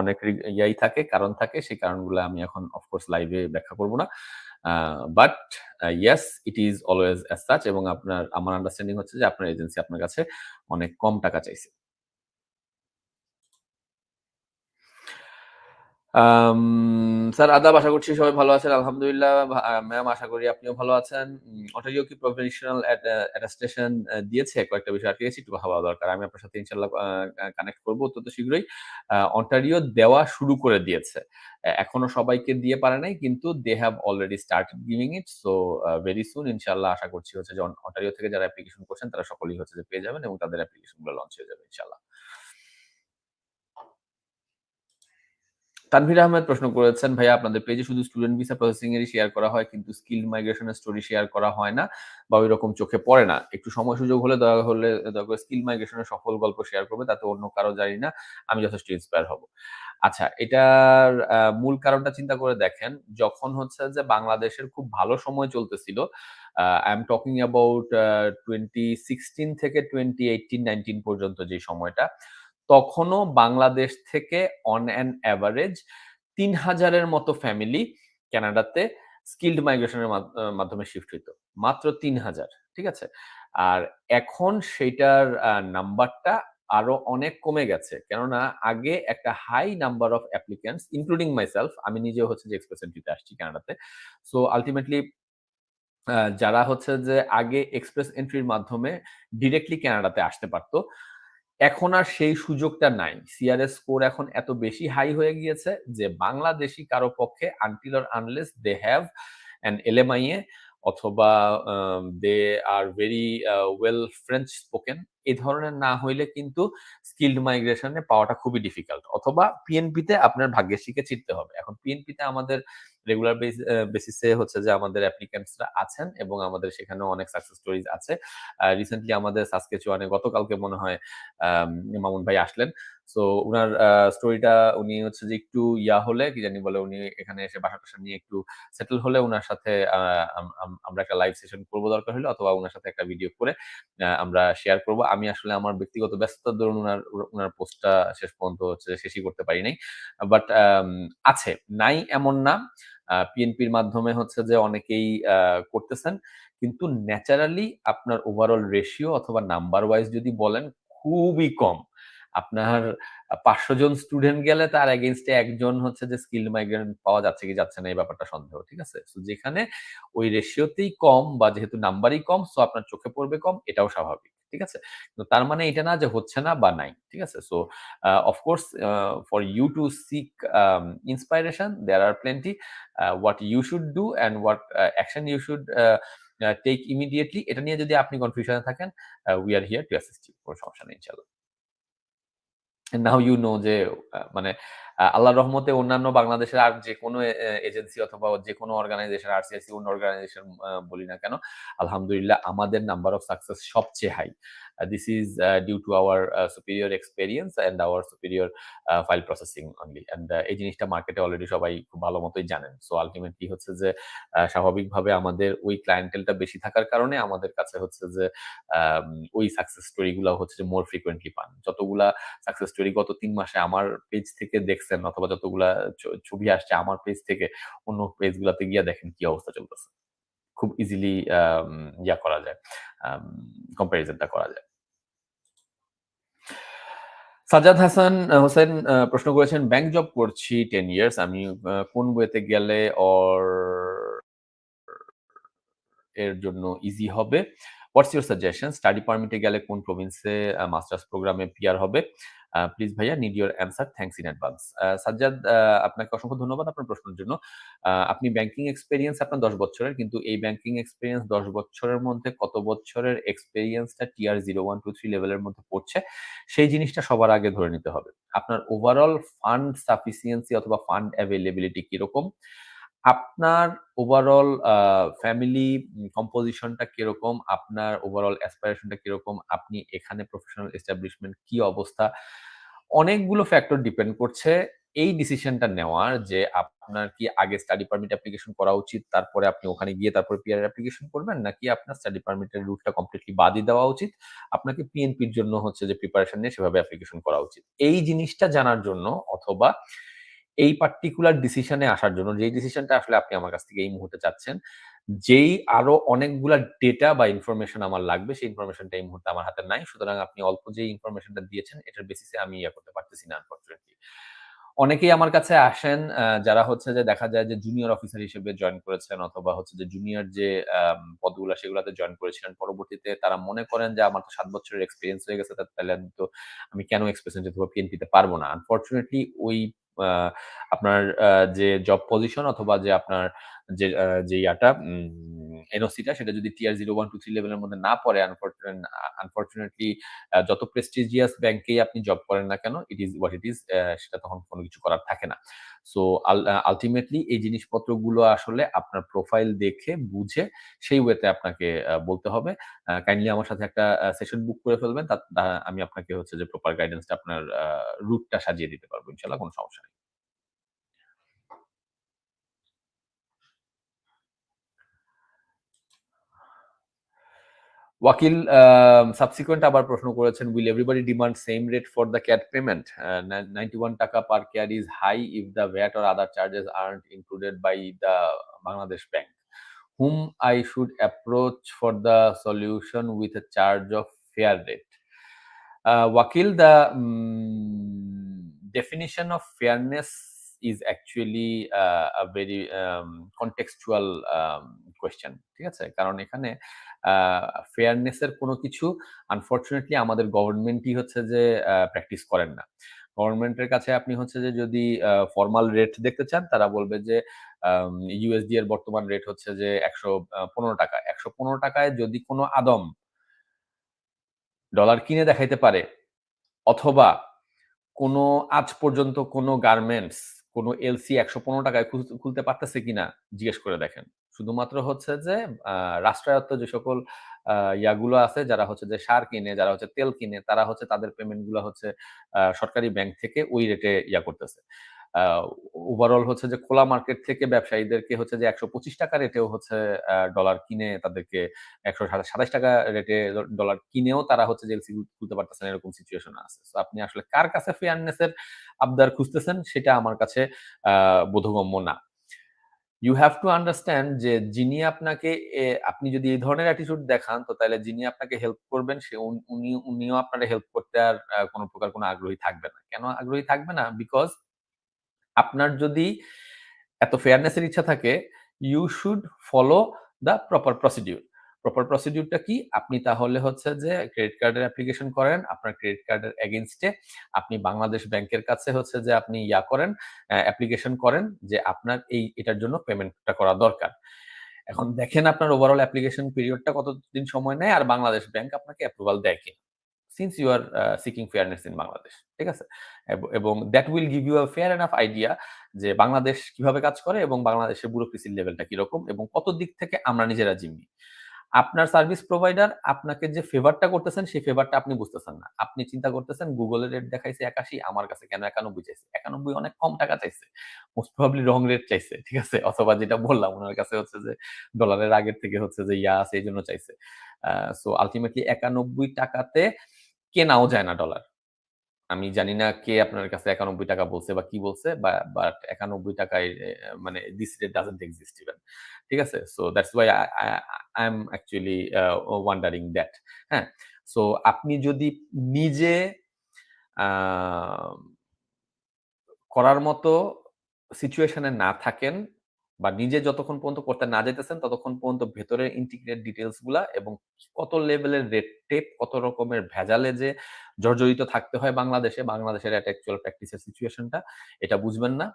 অনেক ইয়াই থাকে, কারণ থাকে। সেই কারণগুলো আমি এখন অফকোর্স লাইভে ব্যাখ্যা করব না। But yes, it is always as such এবং আমার আন্ডারস্ট্যান্ডিং হচ্ছে যে আপনার এজেন্সি আপনার কাছে অনেক কম টাকা চাইছে। আম স্যার আদাব। আশা করছি সবাই ভালো আছেন। আলহামদুলিল্লাহ। ম্যাম আশা করি আপনিও ভালো আছেন। অন্টারিও কি প্রফেশনাল অ্যাটাস্টেশন দিয়েছে? কয়েকটা বিষয় আটকে গেছি, একটু কথা বলা দরকার। আমি আপনার সাথে ইনশাআল্লাহ কানেক্ট করব অত্যন্ত শীঘ্রই। অন্টারিও দেওয়া শুরু করে দিয়েছে। এখনো সবাইকে দিয়ে পারে নাই, কিন্তু they have already started giving it. So very soon ইনশাআল্লাহ আশা করছি হচ্ছে যে অন্টারিও থেকে যারা অ্যাপ্লিকেশন করছেন তারা সকলেই হচ্ছে যে পেয়ে যাবেন এবং তাদের অ্যাপ্লিকেশন গুলো লঞ্চ হয়ে যাবে ইনশাআল্লাহ। তানভীর আহমেদ প্রশ্ন করেছেন, ভাইয়া আপনাদের পেজে শুধু স্টুডেন্ট ভিসা প্রসেসিং এরই শেয়ার করা হয়, কিন্তু স্কিল মাইগ্রেশন এর স্টোরি শেয়ার করা হয় না বা ওইরকম চোখে পড়ে না। একটু সময় সুযোগ হলে দয়া করে স্কিল মাইগ্রেশনের সফল গল্প শেয়ার করবে, তাতে অন্য কারো জানি না, আমি যথেষ্ট ইন্সপায়ার হব। আচ্ছা, এটার মূল কারণটা চিন্তা করে দেখেন, যখন হচ্ছে যে বাংলাদেশের খুব ভালো সময় চলতেছিল, আই এম টকিং অ্যাবাউট 2016 থেকে 2018-19 পর্যন্ত যে সময়টা, তখনও বাংলাদেশ থেকে অন অ্যান এভারেজ ৩,০০০ এর মতো ফ্যামিলি কানাডাতে স্কিলড মাইগ্রেশনের মাধ্যমে শিফট হইতো। মাত্র ৩,০০০। ঠিক আছে? আর এখন সেটার নাম্বারটা আরো অনেক কমে গেছে। কেননা আগে একটা high number of applicants including myself, আমি নিজেও হচ্ছে যে এক্সপ্রেস এন্ট্রিতে আসছি কানাডাতে। সো আল্টিমেটলি যারা হচ্ছে যে আগে এক্সপ্রেস এন্ট্রির মাধ্যমে ডিরেক্টলি কানাডাতে আসতে পারত, এখন আর সেই সুযোগটা নাই। সিআরএস স্কোর এখন এত বেশি হাই হয়ে গিয়েছে যে বাংলাদেশী কারো পক্ষে until or unless they have an LMIA অথবা they are very well French spoken, এই ধরনের না হইলে কিন্তু স্কিলড মাইগ্রেশনে পাওয়াটা খুবই ডিফিকাল্ট। অথবা পিএনপিতে আপনার ভাগ্যের চিটতে হবে। এখন পিএনপিতে আমাদের রেগুলার বেসিসে হচ্ছে যে আমাদের অ্যাপ্লিক্যান্টসরা আছেন এবং আমাদের সেখানেও অনেক সাকসেস স্টোরিজ আছে। রিসেন্টলি আমাদের সাসকেচুয়ানে গতকালকে মনে হয় মামুন ভাই আসলেন। সো উনার স্টোরিটা উনি হচ্ছে যে একটু হলে কি জানি বলে উনি এখানে এসে বাসা-টাসা নিয়ে একটু সেটেল হলে উনার সাথে আমরা একটা লাইভ সেশন করব দরকার হলে, অথবা উনার সাথে একটা ভিডিও করে আমরা শেয়ার করব। আমি আসলে আমার ব্যক্তিগত ব্যস্ততার দরুন উনার পোস্টটা শেষ পর্যন্ত হচ্ছে শেষই করতে পারি নাই। বাট আছে, নাই এমন না। পিএনপির মাধ্যমে হচ্ছে যে অনেকেই করতেছেন। কিন্তু ন্যাচারালি আপনার ওভারঅল রেশিও অথবা নাম্বার ওয়াইজ যদি বলেন খুবই কম। আপনার ৫০০ জন স্টুডেন্ট গেলে তার এগেইনস্টে একজন হচ্ছে যে স্কিলড মাইগ্রেন্ট পাওয়া যাচ্ছে কি যাচ্ছে না এই ব্যাপারটা সন্দেহ। ঠিক আছে? সো যেখানে ওই রেশিওতেই কম বা যেহেতু নাম্বারই কম সো আপনার চোখে পড়বে কম, এটাও স্বাভাবিক। ঠিক আছে? তো তার মানে এটা না যে হচ্ছে না বা নাই। ঠিক আছে? So of course for you to seek inspiration there are plenty. What you should do and what action you should take immediately, এটা নিয়ে যদি আপনি কনফিউশনে থাকেন, we are here to assist you. কোন সমস্যা নেই ইনশাআল্লাহ। নাও ইউ নো যে মানে আল্লাহর রহমতে অন্যান্য বাংলাদেশের আর যেকোনো এজেন্সি অথবা যেকোনো অর্গানাইজেশন, আরসিআইসি অন্য অর্গানাইজেশন বলি না কেন, আলহামদুলিল্লাহ আমাদের নাম্বার অফ সাকসেস সবচেয়ে high. This is due to our superior experience and our superior file processing only. And এই জিনিসটা মার্কেটে অলরেডি সবাই খুব ভালো মতোই জানেন। সো আলটিমেটলি হচ্ছে যে স্বাভাবিকভাবে আমাদের ওই ক্লায়েন্টেলটা বেশি থাকার কারণে আমাদের কাছে হচ্ছে যে আম ওই সাকসেস স্টোরি গুলা হচ্ছে যে মোর ফ্রিকোয়েন্টলি পান। যতগুলা সাকসেস স্টোরি গত ৩ মাসে আমার পেজ থেকে দেখছেন অথবা যতগুলা ছবি আসছে আমার পেজ থেকে, অন্য পেজ গুলাতে গিয়া দেখেন কি অবস্থা চলতেছে। খুব ইজিলি করা যায়। আম কম্পারিজনটা করা যায়। সাজ্জাদ হোসেন প্রশ্ন করেছেন, ব্যাংক জব করছি 10 ইয়ার্স। আমি কোন ওয়েতে গেলে এর জন্য ইজি হবে? What's your suggestion? স্টাডি পারমিটে গেলে কোন প্রভিন্সে মাস্টার্স প্রোগ্রামে পিআর হবে? প্লিজ ভাইয়া need your answer. Thanks in advance. Sajjad, আপনাকে অসংখ্য ধন্যবাদ আপনার প্রশ্নের জন্য। আপনি ব্যাংকিং এক্সপেরিয়েন্স আপনার ১০ বছরের। কিন্তু এই ব্যাংকিং এক্সপেরিয়েন্স ১০ বছরের মধ্যে কত বছরের এক্সপেরিয়েন্সটা টিআর 0, 1, 2, 3 লেভেলের মধ্যে পড়ছে, সেই জিনিসটা সবার আগে ধরে নিতে হবে। আপনার ওভারঅল ফান্ড সাফিসিয়েন্সি অথবা ফান্ড অ্যাভেইলেবিলিটি কিরকম? আপনার ওভারঅল ফ্যামিলি কম্পোজিশনটা কিরকম? আপনার ওভারঅল অ্যাসপিরেশনটা কিরকম? আপনি এখানে প্রফেশনাল এস্টাবলিশমেন্ট কি অবস্থা? অনেকগুলো ফ্যাক্টর ডিপেন্ড করছে এই ডিসিশনটা নেওয়ার যে আপনার কি আগে স্টাডি পারমিট অ্যাপ্লিকেশন করা উচিত, তারপরে আপনি ওখানে গিয়ে তারপরে পিআর অ্যাপ্লিকেশন করবেন, নাকি আপনার স্টাডি পারমিটের রুটটা কমপ্লিটলি বাদই দেওয়া উচিত। আপনাকে পিএনপির জন্য হচ্ছে যে প্রিপারেশন নিয়ে সেভাবে অ্যাপ্লিকেশন করা উচিত। এই জিনিসটা জানার জন্য অথবা এই পার্টিকুলার ডিসিশনে আসার জন্য, যেই ডিসিশনটা আসলে আপনি আমার কাছ থেকে এই মুহূর্তে চাচ্ছেন, যেই আরো অনেকগুলা ডেটা বা ইনফরমেশন আমার লাগবে, সেই ইনফরমেশনটা এই মুহূর্তে আমার হাতে নাই। সুতরাং আপনি অল্প যে ইনফরমেশনটা দিয়েছেন এটার বেসিসে আমি করতে পারতেছি না আনফরচুনেটলি। অনেকেই আমার কাছে আসেন যারা হচ্ছে যে দেখা যায় যে জুনিয়র অফিসার হিসেবে জয়েন করেছেন অথবা হচ্ছে যে জুনিয়র যে পদগুলা সেগুলাতে জয়েন করেছিলেন। পরবর্তীতে তারা মনে করেন যে আমার তো ৭ বছরের এক্সপেরিয়েন্স হয়ে গেছে, তাহলে আমি কেন এক্সপ্রেশন অথবা পিএনপিতে পারবো না। আনফরচুনেটলি ওই আ আপনার যে জব পজিশন অথবা যে আপনার যে এনওসিটা সেটা যদি টিআর 0, 1, 2, 3 লেভেলের মধ্যে না পড়ে, আনফরচুনেটলি যত প্রেস্টিজিয়াস ব্যাংকেই আপনি জব করেন না কেন, it is what it is, সেটা তখন কোনো কিছু করার থাকে না। সো আল্টিমেটলি এই জিনিসপত্রগুলো আসলে আপনার প্রোফাইল দেখে বুঝে সেই ওয়েতে আপনাকে বলতে হবে। কাইন্ডলি আমার সাথে একটা সেশন বুক করে ফেলবেন। আমি আপনাকে হচ্ছে যে প্রপার গাইডেন্সটা আপনার রুটটা সাজিয়ে দিতে পারবো। ইনশাআল্লাহ কোনো সমস্যা নেই। ওয়াকিল সাবসিকুয়েন্ট আবার প্রশ্ন করেছেন, "Will everybody demand same rate for the CAD payment? ৳91 per CAD is high if the VAT or other charges aren't included by the Bangladesh Bank. Whom I should approach for the solution with a charge of fair rate?" Wakil, the definition of fairness is actually a very contextual question. ঠিক আছে? কারণ এখানে fairness এর কোনো কিছু unfortunately আমাদের গভর্নমেন্টই হচ্ছে যে প্র্যাকটিস করেন না। গভর্নমেন্টের কাছে আপনি হচ্ছে যে যদি ফরমাল রেট দেখতে চান, তারা বলবে যে ইউএসডি এর বর্তমান রেট হচ্ছে যে ৳১১৫। ৳১১৫ যদি কোনো আদম ডলার কিনে দেখাইতে পারে, অথবা কোনো আজ পর্যন্ত কোনো গার্মেন্টস কোনো এলসি ১১৫ টাকায় খুলতে পারতেছে কিনা জিজ্ঞেস করে দেখেন। শুধুমাত্র হচ্ছে যে রাষ্ট্রায়ত্ত যে সকল ইয়াগুলো আছে, যারা হচ্ছে যে সার কিনে, যারা হচ্ছে তেল কিনে, তারা হচ্ছে তাদের পেমেন্ট গুলা হচ্ছে সরকারি ব্যাংক থেকে ওই রেটে ইয়া করতেছে। ওভারঅল হচ্ছে যে খোলা মার্কেট থেকে ব্যবসায়ীদেরকে হচ্ছে যে ১২৫ টাকা রেটেও হচ্ছে ডলার কিনে তাদেরকে ১২৭ টাকা রেটে ডলার কিনেও তারা হচ্ছে যে এলসি খুলতে পারতেছে না, এরকম সিচুয়েশন আছে। সো আপনি আসলে কার কাছে ফেয়ারনেস এর আবদার খুঁজতেছেন সেটা আমার কাছে বোধগম্য না। ইউ হ্যাভ টু আন্ডারস্ট্যান্ড যে যিনি আপনাকে আপনি যদি এই ধরনের অ্যাটিটিউড দেখান, তো তাহলে যিনি আপনাকে হেল্প করবেন সে উনিও আপনারে হেল্প করতে আর কোন প্রকার কোন আগ্রহী থাকবে না। কেন আগ্রহী থাকবে না? বিকজ আপনার যদি এত ফেয়ারনেস এর ইচ্ছা থাকে, you should follow the proper procedure. Proper প্রসিডিউরটা কি? আপনি তাহলে হচ্ছে যে ক্রেডিট কার্ডের অ্যাপ্লিকেশন করেন। আপনার ক্রেডিট কার্ডের এগেইনস্টে আপনি বাংলাদেশ ব্যাংকের কাছে হচ্ছে যে আপনি করেন, অ্যাপ্লিকেশন করেন যে আপনার এটার জন্য পেমেন্টটা করা দরকার। এখন দেখেন আপনার ওভারঅল অ্যাপ্লিকেশন পিরিয়ডটা কতদিন সময় নেয় আর বাংলাদেশ ব্যাংক আপনাকে অ্যাপ্রুভাল দেয় কিনা। Since you are seeking fairness in Bangladesh. ঠিক আছে? এবং that will give you a fair enough idea যে বাংলাদেশ কিভাবে কাজ করে এবং বাংলাদেশের ব্যুরোক্রেসির লেভেলটা কিরকম এবং কত দিক থেকে আমরা নিজেরা জিম্মি। আপনার সার্ভিস প্রোভাইডার আপনাকে যে ফেভারটা করতেছেন সেই ফেভারটা আপনি বুঝতেছেন না। আপনি চিন্তা করতেছেন Google এর রেট দেখাইছে ৮১, আমার কাছে কেন ৯১ চাইছে? ৯১ অনেক কম টাকা চাইছে। মোস্ট প্রবাবলি রং রেট চাইছে। ঠিক আছে? অথবা যেটা বললাম উনার কাছে হচ্ছে যে ডলারের আগের থেকে হচ্ছে যে আছে এজন্য চাইছে। সো আল্টিমেটলি ৯১ টাকাতে কেনাও যায় না ডলার। আমি জানি না কে আপনার কাছে ৯১ টাকা বলছে বা কি বলছে, বাট ৯১ টাকায় মানে this rate doesn't exist even. ঠিক আছে? So that's why I am actually wandering that. হ্যাঁ? সো আপনি যদি নিজে আ করার মতো সিচুয়েশন এ না থাকেন বা নিজে যতক্ষণ পর্যন্ত করতে না যাইতেছেন ততক্ষণ পর্যন্ত ভেতরের ইন্টিগ্রেট ডিটেইলস গুলা এবং কত লেভেলের রেড টেপ, কত রকমের ভেজালে যে জর্জরিত থাকতে হয় বাংলাদেশের একটা অ্যাকচুয়াল প্র্যাকটিসের সিচুয়েশনটা এটা বুঝবেন না।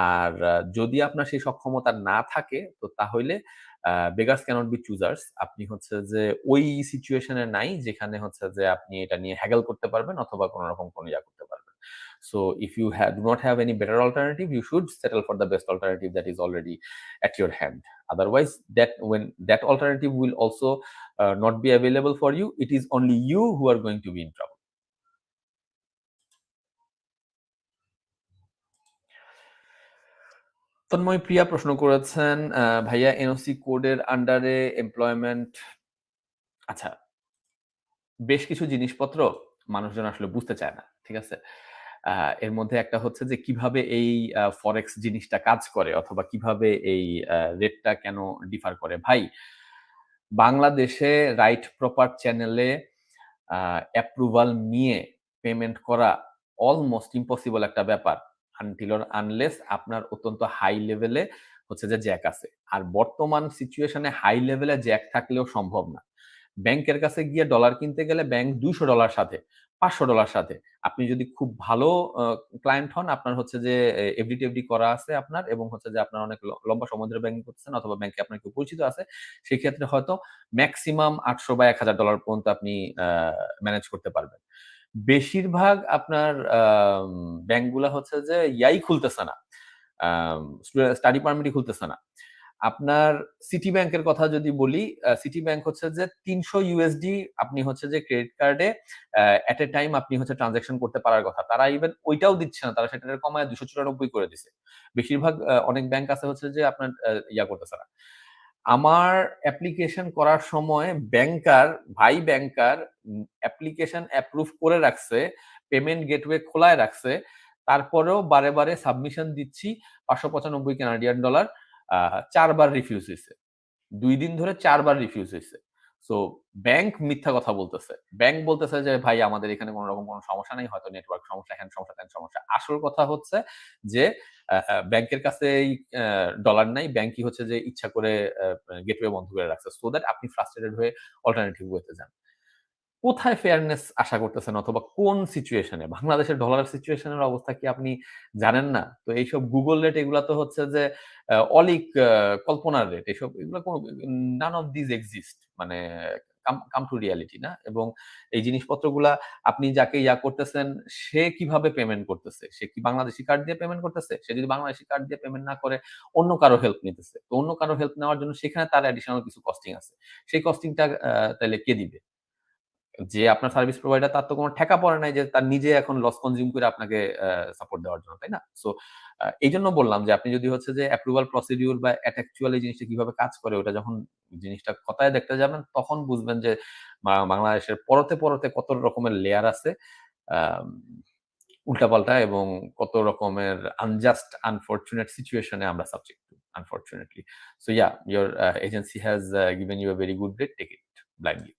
আর যদি আপনার সেই সক্ষমতা না থাকে তো তাহলে বেগার্স ক্যানট বি চুজার্স। আপনি হচ্ছে যে ওই সিচুয়েশন এ নাই যেখানে হচ্ছে যে আপনি এটা নিয়ে হ্যাগল করতে পারবেন অথবা কোন রকম কোন করতে পারবেন। So if you do not have any better alternative, you should settle for the best alternative that is already at your hand. Otherwise, that when that alternative will also not be available for you, it is only you who are going to be in trouble. Tanmoy Priya প্রশ্ন করেছেন, ভাইয়া NOC কোডের আন্ডারে employment, আচ্ছা, বেশ কিছু জিনিসপত্র মানুষজন আসলে বুঝতে চায় না। ঠিক আছে? এর মধ্যে একটা হচ্ছে যে কিভাবে এই ফরেক্স জিনিসটা কাজ করে অথবা কিভাবে এই রেটটা কেন ডিফার করে। ভাই, বাংলাদেশে রাইট প্রপার চ্যানেলে অ্যাপ্রুভাল নিয়ে পেমেন্ট করা অলমোস্ট ইম্পসিবল একটা ব্যাপার। আনটিল অর আনলেস আপনার অত্যন্ত হাই লেভেলে হচ্ছে যে জ্যাক আছে। আর বর্তমান সিচুয়েশনে হাই লেভেলে জ্যাক থাকলেও সম্ভব না। ব্যাংকের কাছে গিয়ে ডলার কিনতে গেলে ব্যাংক $২০০ সাথে, $৫০০ সাথে। আপনি যদি খুব ভালো ক্লায়েন্ট হন, আপনার হচ্ছে যে এফডি-টেফডি করা আছে আপনার এবং হচ্ছে যে আপনার অনেক লম্বা সময় ধরে ব্যাংকিং করতেছেন অথবা ব্যাংকে আপনার কেউ পরিচিত আছে, সেক্ষেত্রে হয়তো মেক্সিমাম $৮০০ বা $১,০০০ পর্যন্ত আপনি ম্যানেজ করতে পারবেন। বেশিরভাগ আপনার ব্যাংকগুলা হচ্ছে যে খুলতেছে না। স্টাডি পারমিটই খুলতেছে না। আপনার সিটি ব্যাংকের কথা যদি বলি, সিটি ব্যাংক হচ্ছে যে $৩০০ আপনি হচ্ছে যে ক্রেডিট কার্ডে এট এ টাইম আপনি হচ্ছে ট্রান্সেকশন করতে পারার কথা। তারা ইভেন ওইটাও দিচ্ছে না। তারা সেটাকে কমায় ৳২৯৪ করে দিছে। বেশিরভাগ অনেক ব্যাংক আছে হচ্ছে যে আপনার করতেছে না। আমার অ্যাপ্লিকেশন করার সময় ব্যাংকার অ্যাপ্লিকেশন অ্যাপ্রুভ করে রাখছে, পেমেন্ট গেটওয়ে খোলায় রাখছে। তারপরেও বারে, বারে সাবমিশন দিচ্ছি $৫৯৫ আ ৪ বার রিফিউজ হইছে। ২ দিন ধরে ৪ বার রিফিউজ হইছে। সো ব্যাংক মিথ্যা কথা বলতেছে। ব্যাংক বলতেছে যে, "ভাই আমাদের এখানে কোন রকম কোন সমস্যা নাই। হয়তো নেটওয়ার্ক সমস্যা, হ্যান সমস্যা, ত্যান সমস্যা।" আসল কথা হচ্ছে যে ব্যাংকের কাছে এই ডলার নাই। ব্যাংকই হচ্ছে যে ইচ্ছা করে গেটওয়ে বন্ধ করে রাখছে। সো দ্যাট আপনি ফ্রাস্ট্রেটেড হয়ে অল্টারনেটিভ ওয়েতে যান। কোথায় ফেয়ারনেস আশা করতেছেন অথবা কোন সিচুয়েশন এ? বাংলাদেশের ডলারের সিচুয়েশন এর অবস্থা কি আপনি জানেন না? তো এইসব গুগল রেট এগুলা তো হচ্ছে যে অলীক কল্পনার রেট। এগুলা কোন none of these exist মানে কাম টু রিয়ালিটি না। এবং এই জিনিসপত্রগুলা আপনি যাকে করতেছেন সে কিভাবে পেমেন্ট করতেছে? সে কি বাংলাদেশী কার্ড দিয়ে পেমেন্ট করতেছে? সে যদি বাংলাদেশী কার্ড দিয়ে পেমেন্ট না করে অন্য কারো হেল্প নিতেছে। তো অন্য কারো হেল্প নেওয়ার জন্য সেখানে তার অ্যাডিশনাল কিছু কস্টিং আছে। সেই কস্টিংটা তাইলে কে দিবে? যে আপনার সার্ভিস প্রোভাইডার তার তো কোন ঠেকা পড়ে নাই যে তার নিজে এখন লস কনজিউম করে আপনাকে সাপোর্ট দেওয়ার জন্য, তাই না? সো এইজন্য বললাম যে আপনি যদি হচ্ছে যে অ্যাপ্রুভাল প্রসিডিউর বা অ্যাকচুয়ালি জিনিসটা কিভাবে কাজ করে ওটা যখন জিনিসটা খতায় দেখতে যাবেন তখন বুঝবেন যে বাংলাদেশের পরতে কত রকমের লেয়ার আছে। আম উল্টাপাল্টা এবং কত রকমের আনজাস্ট আনফরচুনেট সিচুয়েশন এ আমরা subject to unfortunately. So yeah, your agency has given you a very good rate, take it blindly.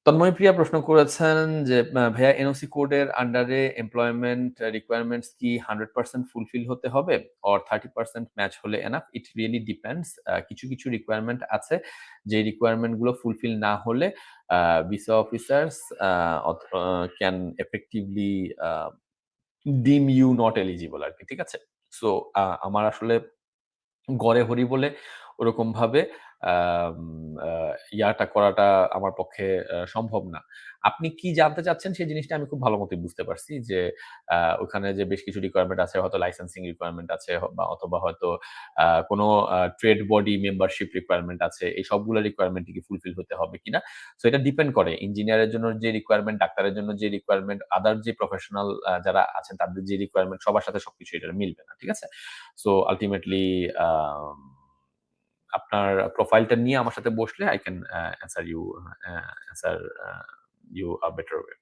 Tanmoy Priya প্রশ্ন করেছেন যে ভাইয়া এনওসি কোডের আন্ডারে এমপ্লয়মেন্ট রিকোয়ারমেন্টস কি 100% ফুলফিল হতে হবে অর 30% ম্যাচ হলে এনাফ? It really depends. কিছু রিকোয়ারমেন্ট আছে যে রিকোয়ারমেন্ট গুলো ফুলফিল না হলে ভিসা অফিসার্স ক্যান এফেক্টিভলি ডিম ইউ নট এলিজিবল আরকি। ঠিক আছে? সো আমার আসলে গড়ে হরি বলে ওরকম ভাবে আম আ ইয়াটা করাটা আমার পক্ষে সম্ভব না। আপনি কি জানতে চাচ্ছেন সেই জিনিসটা আমি খুব ভালো মতোই বুঝতে পারছি যে ওখানে যে বেশ কিছু রিকোয়ারমেন্ট আছে, হয়তো লাইসেন্সিং রিকোয়ারমেন্ট আছে বা অথবা হয়তো কোনো ট্রেড বডি মেম্বারশিপ রিকোয়ারমেন্ট আছে। এই সবগুলো রিকোয়ারমেন্টই কি ফুলফিল হতে হবে কিনা? সো এটা ডিপেন্ড করে ইঞ্জিনিয়ারের জন্য যে রিকোয়ারমেন্ট, ডাক্তারের জন্য যে রিকোয়ারমেন্ট, আদার যে প্রফেশনাল যারা আছেন তাদের যে রিকোয়ারমেন্ট সবার সাথে সবকিছু এটা মিলবে না। ঠিক আছে? সো আল্টিমেটলি আপনার প্রোফাইলটা নিয়ে আমার সাথে বসলে I can answer you a better way.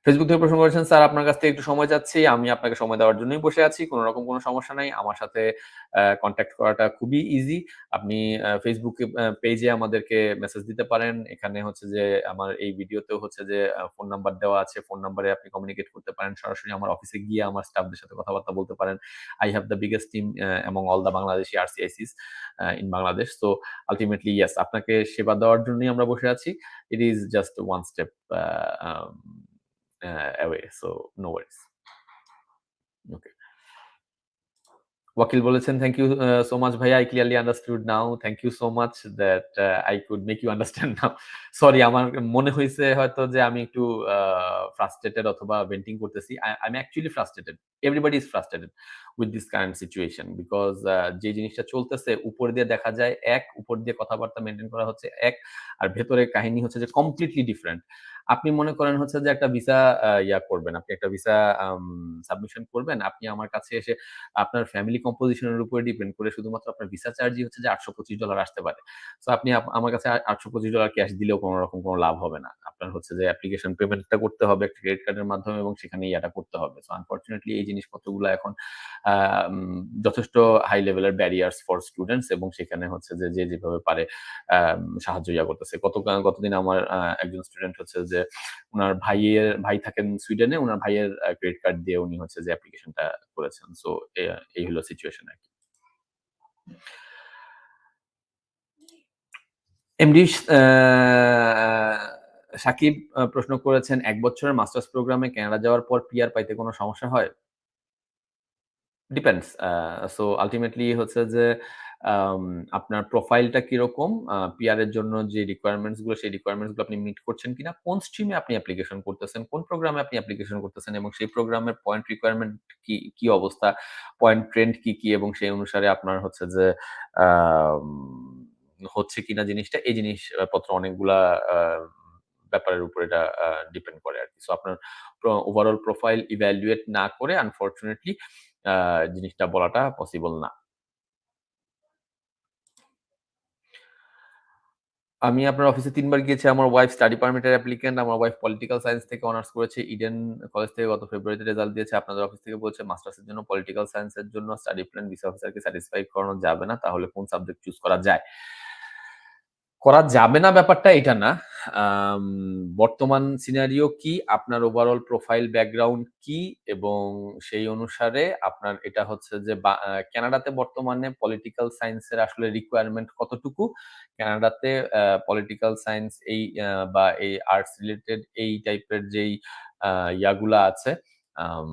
Facebook থেকে প্রশ্ন করেছেন, স্যার আপনার কাছ থেকে একটু সময় চাচ্ছি। আমি আপনাকে সময় দেওয়ার জন্যই বসে আছি। কোন রকম কোন সমস্যা নাই। আমার সাথে কনট্যাক্ট করাটা খুবই ইজি। আপনি ফেসবুক পেজে আমাদেরকে মেসেজ দিতে পারেন। এখানে হচ্ছে যে আমার এই ভিডিওতেও হচ্ছে যে ফোন নাম্বার দেওয়া আছে। ফোন নাম্বারে আপনি কমিউনিকেট করতে পারেন। সরাসরি আমার অফিসে গিয়ে আমার স্টাফদের সাথে কথাবার্তা বলতে পারেন। I have the biggest team among all the Bangladeshi RCICs in Bangladesh. So ultimately yes, আপনাকে সেবা দেওয়ার জন্যই আমরা বসে আছি। It is just one step away. So no worries. Okay. Wakil বলেছেন, "Thank you so much ভাইয়া, I clearly understood now. Thank you so much that I could make you understand now." Sorry, আমার মনে হইছে হয়তো যে আমি একটু frustrated অথবা ভেন্টিং করতেছি। I'm actually frustrated. Everybody is frustrated with this current situation because যে জিনিসটা চলতেছে উপর দিয়ে দেখা যায় এক, উপর দিয়ে কথাবার্তা মেইনটেইন করা হচ্ছে এক, আর ভেতরে কাহিনী হচ্ছে যে কমপ্লিটলি ডিফারেন্ট। আপনি মনে করেন হচ্ছে যে একটা ভিসা করবেন। আপনি একটা ভিসা সাবমিশন করবেন। আপনি আমার কাছে এসে আপনার ফ্যামিলি কম্পোজিশন এর উপরে ডিপেন্ড করে শুধুমাত্র আপনার ভিসা চার্জই হচ্ছে যে $825 আসতে পারে। সো আপনি আমার কাছে $825 ক্যাশ দিলেও কোন রকম কোন লাভ হবে না। আপনার হচ্ছে যে অ্যাপ্লিকেশন পেমেন্টটা করতে হবে একটা ক্রেডিট কার্ডের মাধ্যমে এবং সেখানে ইয়াটা করতে হবে। সো আনফরচুনেটলি এই জিনিসপত্রগুলো এখন যথেষ্ট হাই লেভেলের ব্যারিয়ার্স ফর স্টুডেন্টস এবং সেখানে হচ্ছে যে যে যেভাবে পারে সাহায্য করতেছে। গতদিন আমার একজন স্টুডেন্ট হচ্ছে যে উনার ভাই থাকেন সুইডেনে, উনার ভাইয়ের ক্রেডিট কার্ড দিয়ে উনি হচ্ছে যে অ্যাপ্লিকেশনটা করেছেন। সো এই হলো সিচুয়েশন আরকি। এমডি সাকিব প্রশ্ন করেছেন, ১ বছরের মাস্টার্স প্রোগ্রামে কানাডা যাওয়ার পর পিআর পাইতে কোনো সমস্যা হয়? ডিপেন্ডস। সো আল্টিমেটলি হচ্ছে যে আম আপনার প্রোফাইলটা কিরকম? পিআর এর জন্য যে রিকোয়ারমেন্টস গুলো, সেই রিকোয়ারমেন্টস গুলো আপনি মিট করছেন কিনা? কোন স্ট্রিমে আপনি অ্যাপ্লিকেশন করতেছেন? কোন প্রোগ্রামে আপনি অ্যাপ্লিকেশন করতেছেন? এবং সেই প্রোগ্রামের পয়েন্ট রিকোয়ারমেন্ট কি অবস্থা? পয়েন্ট ট্রেন্ড কি এবং সেই অনুসারে আপনার হচ্ছে যে আম হচ্ছে কিনা জিনিসটা, এই জিনিসপত্র অনেকগুলা আ ব্যাপারের উপর এটা ডিপেন্ড করে আরকি। সো আপনার ওভারঅল প্রোফাইল ইভ্যালুয়েট না করে আনফরচুনেটলি আ জিনিসটা বলাটা পসিবল না। আমি আপনার অফিসে ৩ বার গিয়েছি। আমার ওয়াইফ স্টাডি পারমিটের অ্যাপ্লিক্যান্ট। আমার ওয়াইফ পলিটিক্যাল সায়েন্স থেকে অনার্স করেছে। ইডেন কলেজ থেকে গত ফেব্রুয়ারিতে রেজাল্ট দিয়েছে। আপনাদের অফিস থেকে বলছে মাস্টার্সের জন্য পলিটিক্যাল সায়েন্স এর জন্য স্টাডি প্ল্যান ভিসা অফিসারকে স্যাটিসফাই করানো যাবে না। তাহলে কোন সাবজেক্ট চুজ করা যায়? করা যাবে না ব্যাপারটা এটা না। আম বর্তমান সিনারিও কি, আপনার ওভারঅল প্রোফাইল ব্যাকগ্রাউন্ড কি এবং সেই অনুসারে আপনার এটা হচ্ছে যে কানাডাতে বর্তমানে পলিটিক্যাল সায়েন্স এর আসলে রিকোয়ারমেন্ট কতটুকু? কানাডাতে পলিটিক্যাল সায়েন্স এই বা এই আর্টস রিলেটেড এই টাইপের যেই আ ইয়াগুলা আছে, আম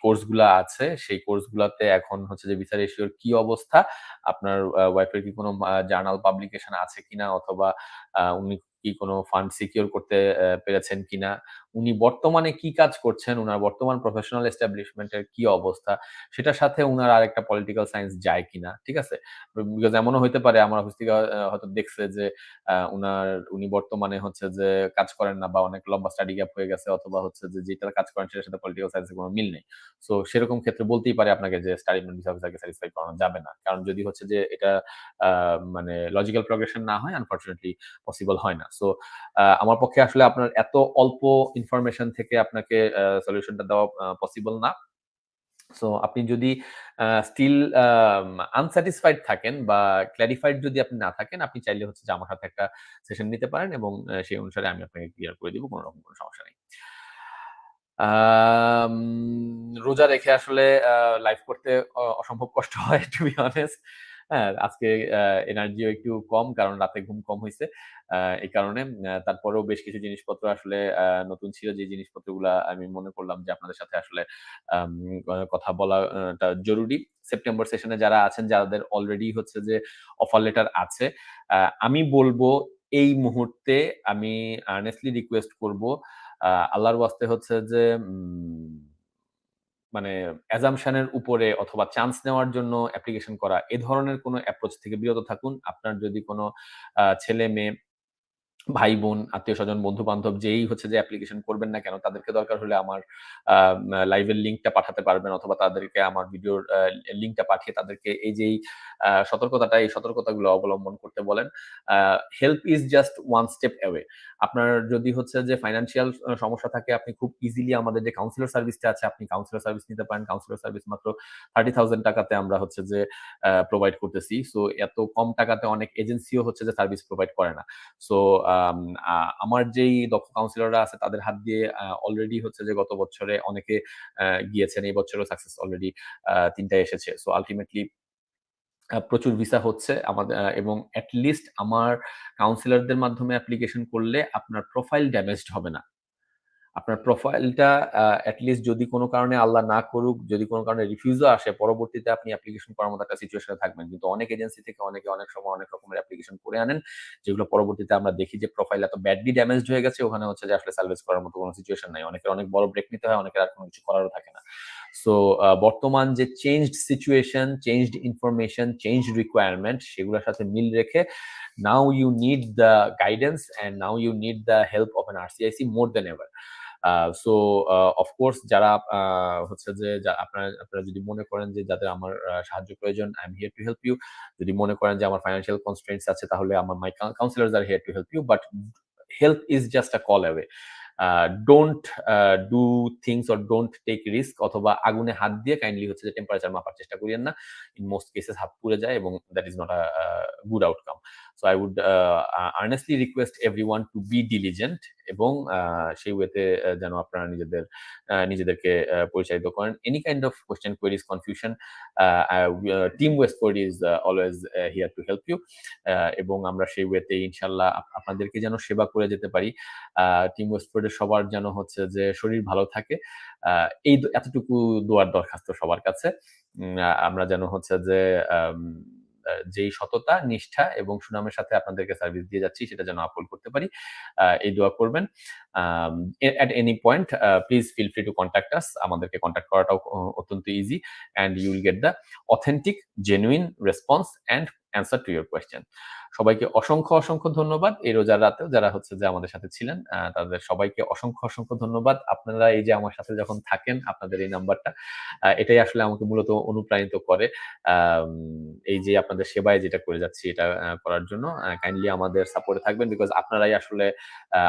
কোর্সগুলা আছে সেই কোর্সগুলাতে এখন হচ্ছে যে ভিসা রেশিওর কি অবস্থা, আপনার ওয়াইফের কি কোনো জার্নাল পাবলিকেশন আছে কিনা, অথবা উনি কি কোনো ফান্ড সিকিউর করতে পেরেছেন কিনা, উনি বর্তমানে কি কাজ করছেন, উনার বর্তমান প্রফেশনাল এস্টাবলিশমেন্ট এর কি অবস্থা, সেটার সাথে উনার আরেকটা পলিটিক্যাল সায়েন্স যায় কিনা, ঠিক আছে? বিকজ এমনও হইতে পারে আমার অফিস থেকে হয়তো দেখছে যে উনি বর্তমানে হচ্ছে যে কাজ করেন না, বা অনেক লম্বা স্টাডি গ্যাপ হয়ে গেছে, অথবা হচ্ছে যে যেটা কাজ করেন সেটার সাথে পলিটিক্যাল সায়েন্সের কোনো মিল নেই। সো সেরকম ক্ষেত্রে বলতেই পারে আপনাকে যে স্টাডি ভিসা অফিসারকে স্যাটিসফাই করানো যাবে না। কারণ যদি হচ্ছে যে এটা মানে লজিক্যাল প্রোগ্রেশন না হয়, আনফরচুনেটলি পসিবল হয় না। সো আমার পক্ষে আসলে আপনার এত অল্প ইনফরমেশন থেকে আপনাকে সলিউশনটা দেওয়া পসিবল না। সো আপনি যদি স্টিল আনস্যাটিসফাইড থাকেন বা ক্লারিফাইড যদি আপনি না থাকেন, আপনি চাইলে হচ্ছে যে আমার সাথে একটা সেশন নিতে পারেন, এবং সেই অনুসারে আমি আপনাকে ক্লিয়ার করে দিব। কোনো রকম কোনো সমস্যা নেই। আম রোজা রেখে আসলে লাইভ করতে অসম্ভব কষ্ট হয়, টু বি অনেস্ট। হ্যাঁ, আজকে এনার্জিও একটু কম, কারণ রাতে ঘুম কম হইছে। এই কারণে তারপরেও বেশ কিছু জিনিসপত্র আসলে নতুন ছিল, যে জিনিসপত্রগুলা আমি মনে করলাম যে আপনাদের সাথে আসলে আম কথা বলাটা জরুরি। সেপ্টেম্বর সেশনে যারা আছেন, যাদের অলরেডি হচ্ছে যে অফার লেটার আছে, আ আমি বলব এই মুহূর্তে আমি আর্নেস্টলি রিকোয়েস্ট করব, আল্লাহর ওয়াস্তে হচ্ছে যে মানে অ্যাজাম্পশন এর উপরে অথবা চান্স নেওয়ার জন্য অ্যাপ্লিকেশন করা, এ ধরনের কোনো অ্যাপ্রোচ থেকে বিরত থাকুন। আপনার যদি কোনো ছেলে-মেয়ে, ভাই-বোন, আত্মীয়স্বজন, বন্ধু-বান্ধব যেই হচ্ছে যে অ্যাপ্লিকেশন করবেন না কেন, তাদেরকে দরকার হলে আমার আ লাইভের লিংকটা পাঠাতে পারবেন, অথবা তাদেরকে আমার ভিডিওর লিংকটা পাঠিয়ে তাদেরকে এই যে সতর্কতাটা, এই সতর্কতাগুলো অবলম্বন করতে বলেন। আ হেল্প ইস জাস্ট ওয়ান স্টেপ অ্যাওয়ে। আপনার যদি হচ্ছে যে ফাইন্যান্সিয়াল সমস্যা থাকে, আপনি খুব ইজিলি আমাদের যে কাউন্সিলর সার্ভিসটা আছে, আপনি কাউন্সিলর সার্ভিস নিতে পারেন। কাউন্সিলর সার্ভিস মাত্র ৳30,000 টাকাতে আমরা হচ্ছে যে প্রোভাইড করতেছি। সো এত কম টাকাতে অনেক এজেন্সিও হচ্ছে যে সার্ভিস প্রোভাইড করে না। সো আম আ আমার যেই দক্ষ কাউন্সিলররা আছে তাদের হাত দিয়ে অলরেডি হচ্ছে যে গত বছরে অনেকে গিয়েছেন। এই বছরও সাকসেস অলরেডি ৩ টা এসেছে। সো আল্টিমেটলি প্রচুর ভিসা হচ্ছে আমাদের, এবং এট লিস্ট আমার কাউন্সিলরদের মাধ্যমে অ্যাপ্লিকেশন করলে আপনার প্রোফাইল ড্যামেজড হবে না। আপনার প্রোফাইলটা এট লিস্ট যদি কোন কারণে আল্লাহ না করুক, যদি কোন কারণে রিফিউজ ও আসে, পরবর্তীতে আপনি অ্যাপ্লিকেশন করার মতো একটা সিচুয়েশন এ থাকবেন। কিন্তু অনেক এজেন্সি থেকে অনেকে অনেক সময় অনেক রকমের অ্যাপ্লিকেশন করে আনেন, যেগুলো পরবর্তীতে আমরা দেখি যে প্রোফাইল এত ব্যাডলি ড্যামেজড হয়ে গেছে, ওখানে হচ্ছে যে আসলে সালভেজ করার মতো কোন সিচুয়েশন নাই। অনেকের অনেক বড় ব্রেক নিতে হয়, অনেকের আর কোন কিছু করারও থাকে না। সো বর্তমান যে changed situation, changed information, changed requirement, সেগুলোর সাথে মিল রেখে now you need the guidance and now you need the help of an RCIC more than ever. So of course যারা হচ্ছে যে আপনারা যদি মনে করেন যে যাদের আমার সাহায্য প্রয়োজন, I am here to help you. যদি মনে করেন যে আমার ফাইন্যান্সিয়াল কনস্ট্রেইনটস আছে, তাহলে আমার my counsellors are here to help you. But help is just a call away. Don't do things or don't take risk, অথবা আগুনে হাত দিয়ে কাইন্ডলি হচ্ছে যে টেম্পারেচার মাপার চেষ্টা করিয়েন না। ইন মোস্ট কেসেস হাত পুড়ে যায়, এবং that is not a good outcome. So I would earnestly request everyone to be diligent, এবং সেই ওয়েতে যেন আপনারা নিজেদেরকে পরিচালিত করেন। Any kind of question, queries, confusion, team Westford is always here to help you. এবং আমরা সেই ওয়েতে ইনশাল্লাহ আপনাদেরকে যেন সেবা করে যেতে পারি। টিম ওয়েস্টফোর্ডের সবার যেন হচ্ছে যে শরীর ভালো থাকে। এই এতটুকু দোয়ার দরখাস্ত সবার কাছে। আমরা যেন হচ্ছে যে আম যেই সততা, নিষ্ঠা এবং সুনামের সাথে আপনাদেরকে সার্ভিস দিয়ে যাচ্ছি, সেটা যেন আপহোল্ড করতে পারি। এই দোয়া করবেন। At any point please feel free to contact us. আমাদেরকে কনট্যাক্ট করাটাও অত্যন্ত easy, and you will get the authentic, genuine response and answer to your question. সবাইকে অসংখ্য ধন্যবাদ। এই রোজার রাতেও যারা হচ্ছে যে আমাদের সাথে ছিলেন, তাদের সবাইকে অসংখ্য ধন্যবাদ। আপনারা এই যে আমার সাথে যখন থাকেন, আপনাদের এই নাম্বারটা, এটাই আসলে আমাকে মূলত অনুপ্রাণিত করে। আম এই যে আপনাদের সেবায় যেটা করে যাচ্ছি, এটা করার জন্য কাইন্ডলি আমাদের সাপোর্টে থাকবেন, বিকজ আপনারাই আসলে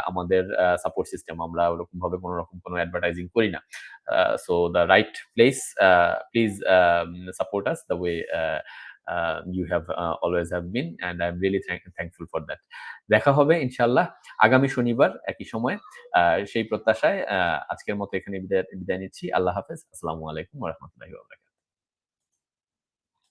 আমাদের সাপোর্ট সিস্টেম। আমরা ওরকমভাবে কোন রকম কোন অ্যাডভার্টাইজিং করি না। So the right place, please support us the way you have always have been, and I'm really thankful for that. দেখা হবে ইনশাআল্লাহ আগামী শনিবার একই সময়ে। সেই প্রত্যাশায় আজকের মতো এখানে বিদায় নিচ্ছি। আল্লাহ হাফেজ। আসসালামু আলাইকুম ওয়া রাহমাতুল্লাহি ওয়া বারাকাতুহু।